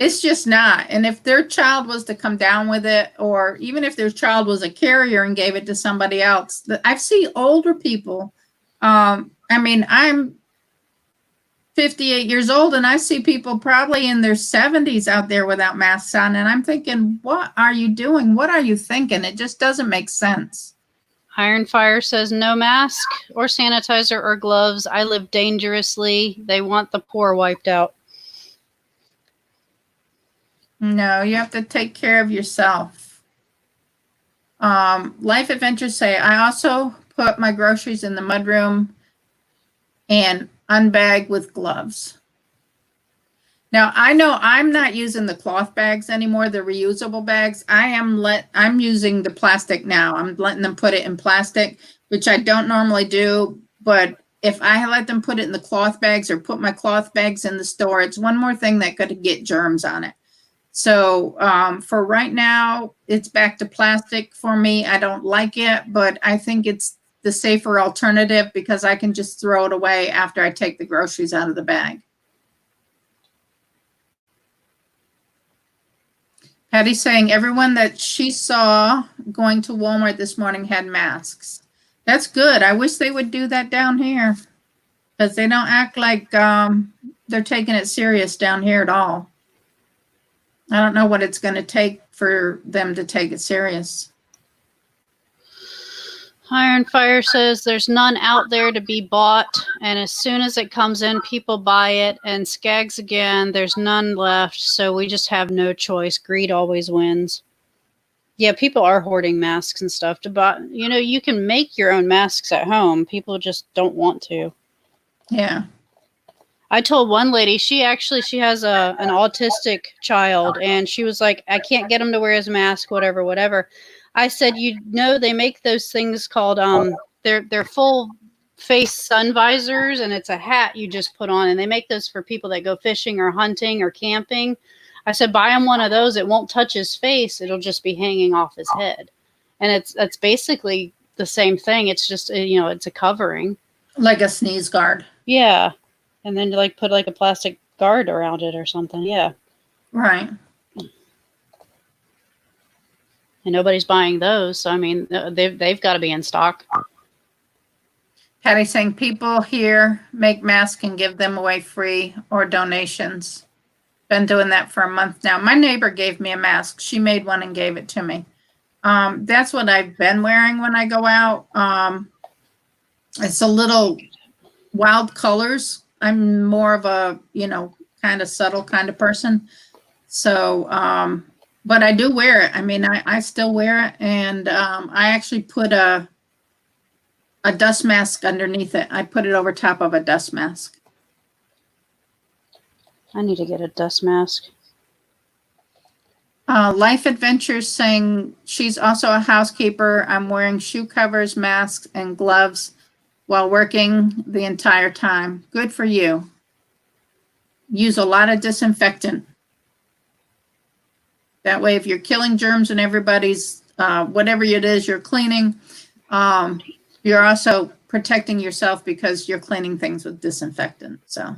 [SPEAKER 1] it's just not. And if their child was to come down with it, or even if their child was a carrier and gave it to somebody else, I see older people. I'm 58 years old, and I see people probably in their 70s out there without masks on. And I'm thinking, what are you doing? What are you thinking? It just doesn't make sense.
[SPEAKER 2] Iron Fire says no mask or sanitizer or gloves. I live dangerously. They want the poor wiped out.
[SPEAKER 1] No, you have to take care of yourself. Life Adventures say, I also put my groceries in the mudroom and unbag with gloves. Now, I know I'm not using the cloth bags anymore, the reusable bags. I'm using the plastic now. I'm letting them put it in plastic, which I don't normally do. But if I let them put it in the cloth bags or put my cloth bags in the store, it's one more thing that could get germs on it. So for right now, it's back to plastic for me. I don't like it, but I think it's the safer alternative because I can just throw it away after I take the groceries out of the bag. Patty's saying everyone that she saw going to Walmart this morning had masks. That's good. I wish they would do that down here because they don't act like they're taking it serious down here at all. I don't know what it's going to take for them to take it serious.
[SPEAKER 2] Iron Fire says there's none out there to be bought, and as soon as it comes in, people buy it. And Skaggs again, there's none left, so we just have no choice. Greed always wins. Yeah, people are hoarding masks and stuff to buy. You can make your own masks at home. People just don't want to.
[SPEAKER 1] Yeah.
[SPEAKER 2] I told one lady, she has an autistic child, and she was like, I can't get him to wear his mask, whatever. I said, they make those things called, they're full face sun visors, and it's a hat you just put on, and they make those for people that go fishing or hunting or camping. I said, buy him one of those. It won't touch his face. It'll just be hanging off his head. And it's basically the same thing. It's just, it's a covering.
[SPEAKER 1] Like a sneeze guard.
[SPEAKER 2] Yeah. And then like put like a plastic guard around it or something. Yeah.
[SPEAKER 1] Right.
[SPEAKER 2] And nobody's buying those. So, I mean, they've got to be in stock.
[SPEAKER 1] Patty saying people here make masks and give them away free or donations. Been doing that for a month now. My neighbor gave me a mask. She made one and gave it to me. That's what I've been wearing when I go out. It's a little wild colors. I'm more of a, kind of subtle kind of person. So, but I do wear it. I mean, I still wear it. And I actually put a dust mask underneath it. I put it over top of a dust mask.
[SPEAKER 2] I need to get a dust mask.
[SPEAKER 1] Life Adventures saying she's also a housekeeper. I'm wearing shoe covers, masks, and gloves while working the entire time. Good for you. Use a lot of disinfectant. That way, if you're killing germs and everybody's, whatever it is you're cleaning, you're also protecting yourself because you're cleaning things with disinfectant. So.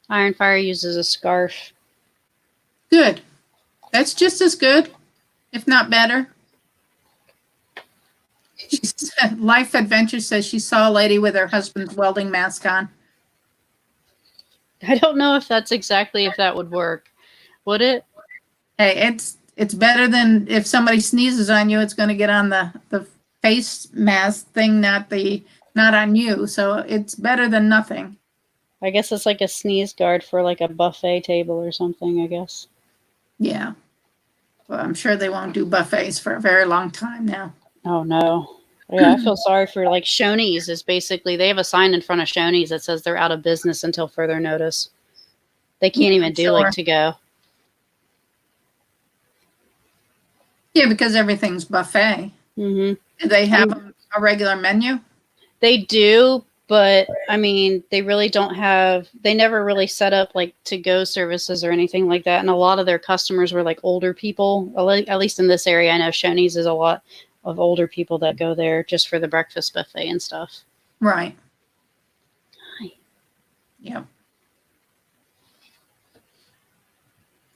[SPEAKER 2] Iron Fire uses a scarf.
[SPEAKER 1] Good. That's just as good, if not better. Life Adventure says she saw a lady with her husband's welding mask on.
[SPEAKER 2] I don't know if that's exactly if that would work. Would it?
[SPEAKER 1] Hey, it's better than if somebody sneezes on you, it's going to get on the face mask thing, not on you. So it's better than nothing.
[SPEAKER 2] I guess it's like a sneeze guard for like a buffet table or something, I guess.
[SPEAKER 1] Yeah. Well, I'm sure they won't do buffets for a very long time now.
[SPEAKER 2] Oh, no. Yeah, I feel sorry for like Shoney's is basically, they have a sign in front of Shoney's that says they're out of business until further notice. They can't even do like to go.
[SPEAKER 1] Yeah, because everything's buffet.
[SPEAKER 2] Mm-hmm.
[SPEAKER 1] Do they have a regular menu?
[SPEAKER 2] They do, but I mean, they really don't have, they never really set up like to-go services or anything like that. And a lot of their customers were like older people, at least in this area. I know Shoney's is a lot of older people that go there just for the breakfast buffet and stuff.
[SPEAKER 1] Right.
[SPEAKER 2] Hi.
[SPEAKER 1] Yep.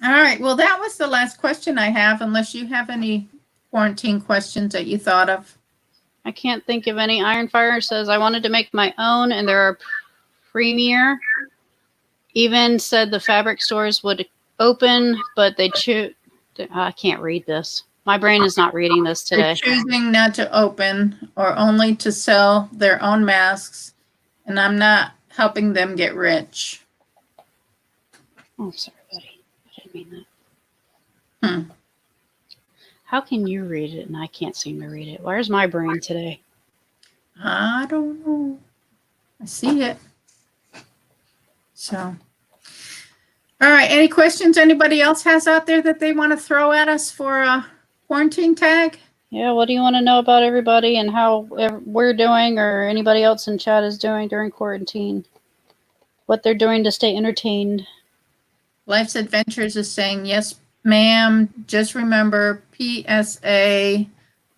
[SPEAKER 1] All right. Well, that was the last question I have, unless you have any quarantine questions that you thought of.
[SPEAKER 2] I can't think of any. Iron Fire says, I wanted to make my own, and there are premier. Even said the fabric stores would open, but they choose. I can't read this. My brain is not reading this today.
[SPEAKER 1] They're choosing not to open or only to sell their own masks, and I'm not helping them get rich.
[SPEAKER 2] Oh, sorry, buddy. I didn't mean that. How can you read it and I can't seem to read it? Where's my brain today?
[SPEAKER 1] I don't know. I see it. So, all right. Any questions anybody else has out there that they want to throw at us for a quarantine tag?
[SPEAKER 2] Yeah, what do you want to know about everybody and how we're doing or anybody else in chat is doing during quarantine? What they're doing to stay entertained? Life's
[SPEAKER 1] Adventures is saying, yes, ma'am. Just remember, PSA,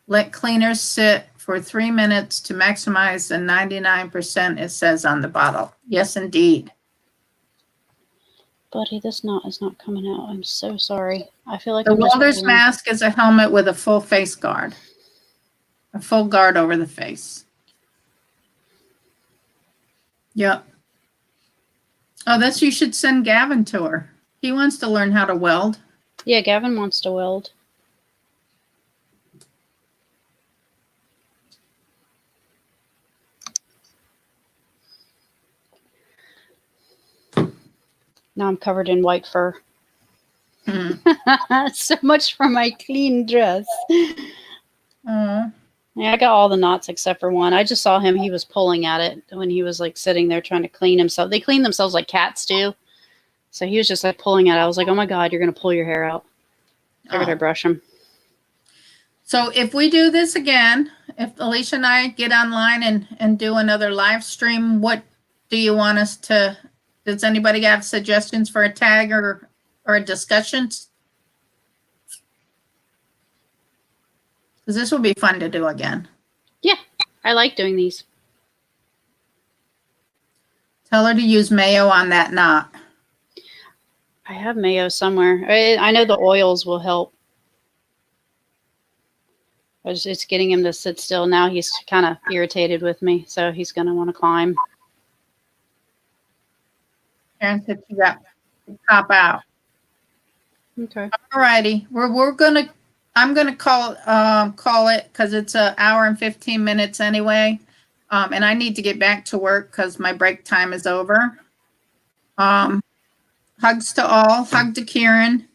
[SPEAKER 1] let cleaners sit for 3 minutes to maximize the 99% it says on the bottle. Yes, indeed.
[SPEAKER 2] Buddy, this knot is not coming out. I'm so sorry. I feel like
[SPEAKER 1] the welder's mask is a helmet with a full face guard. A full guard over the face. Yep. Oh, you should send Gavin to her. He wants to learn how to weld.
[SPEAKER 2] Yeah, Gavin wants to weld. Now I'm covered in white fur. So much for my clean dress. Yeah, I got all the knots except for one. I just saw him. He was pulling at it when he was like sitting there trying to clean himself. They clean themselves like cats do. So he was just like pulling at it. I was like, oh my God, you're going to pull your hair out. Figured I'd brush him.
[SPEAKER 1] So if we do this again, if Alicia and I get online and do another live stream, what do you want us to Does anybody have suggestions for a tag or a discussion? Because this will be fun to do again.
[SPEAKER 2] Yeah, I like doing these.
[SPEAKER 1] Tell her to use mayo on that knot.
[SPEAKER 2] I have mayo somewhere. I know the oils will help. It's getting him to sit still. Now he's kind of irritated with me, so he's going to want to climb.
[SPEAKER 1] Karen said she got to pop out.
[SPEAKER 2] Okay.
[SPEAKER 1] All righty. I'm gonna call it because it's an hour and 15 minutes anyway. And I need to get back to work because my break time is over. Hugs to all. Hug to Karen.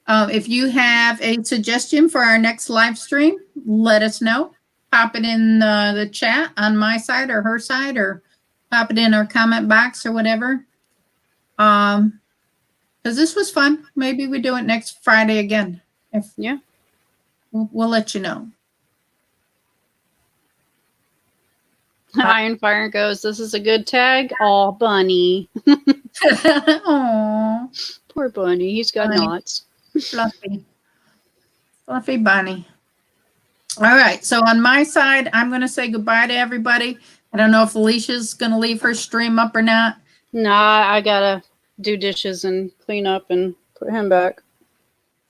[SPEAKER 1] If you have a suggestion for our next live stream, let us know. Pop it in the chat on my side or her side, or pop it in our comment box or whatever. Because this was fun. Maybe we do it next Friday again.
[SPEAKER 2] Yeah.
[SPEAKER 1] We'll let you know.
[SPEAKER 2] Iron Fire goes, this is a good tag. Aw, Bunny.
[SPEAKER 1] Aw,
[SPEAKER 2] Poor Bunny. He's got
[SPEAKER 1] Bunny.
[SPEAKER 2] knots.
[SPEAKER 1] fluffy. Fluffy bunny. All right. So on my side, I'm going to say goodbye to everybody. I don't know if Alicia's going to leave her stream up or not.
[SPEAKER 2] Nah, I got to do dishes and clean up and put him back.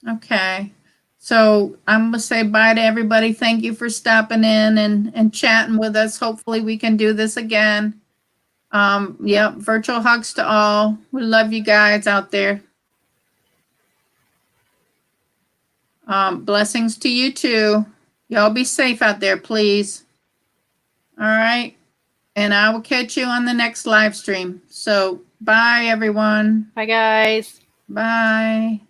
[SPEAKER 1] Okay. So I'm going to say bye to everybody. Thank you for stopping in and chatting with us. Hopefully we can do this again. Yep. Virtual hugs to all. We love you guys out there. Blessings to you too. Y'all be safe out there, please. All right. And I will catch you on the next live stream. So bye, everyone.
[SPEAKER 2] Bye, guys.
[SPEAKER 1] Bye.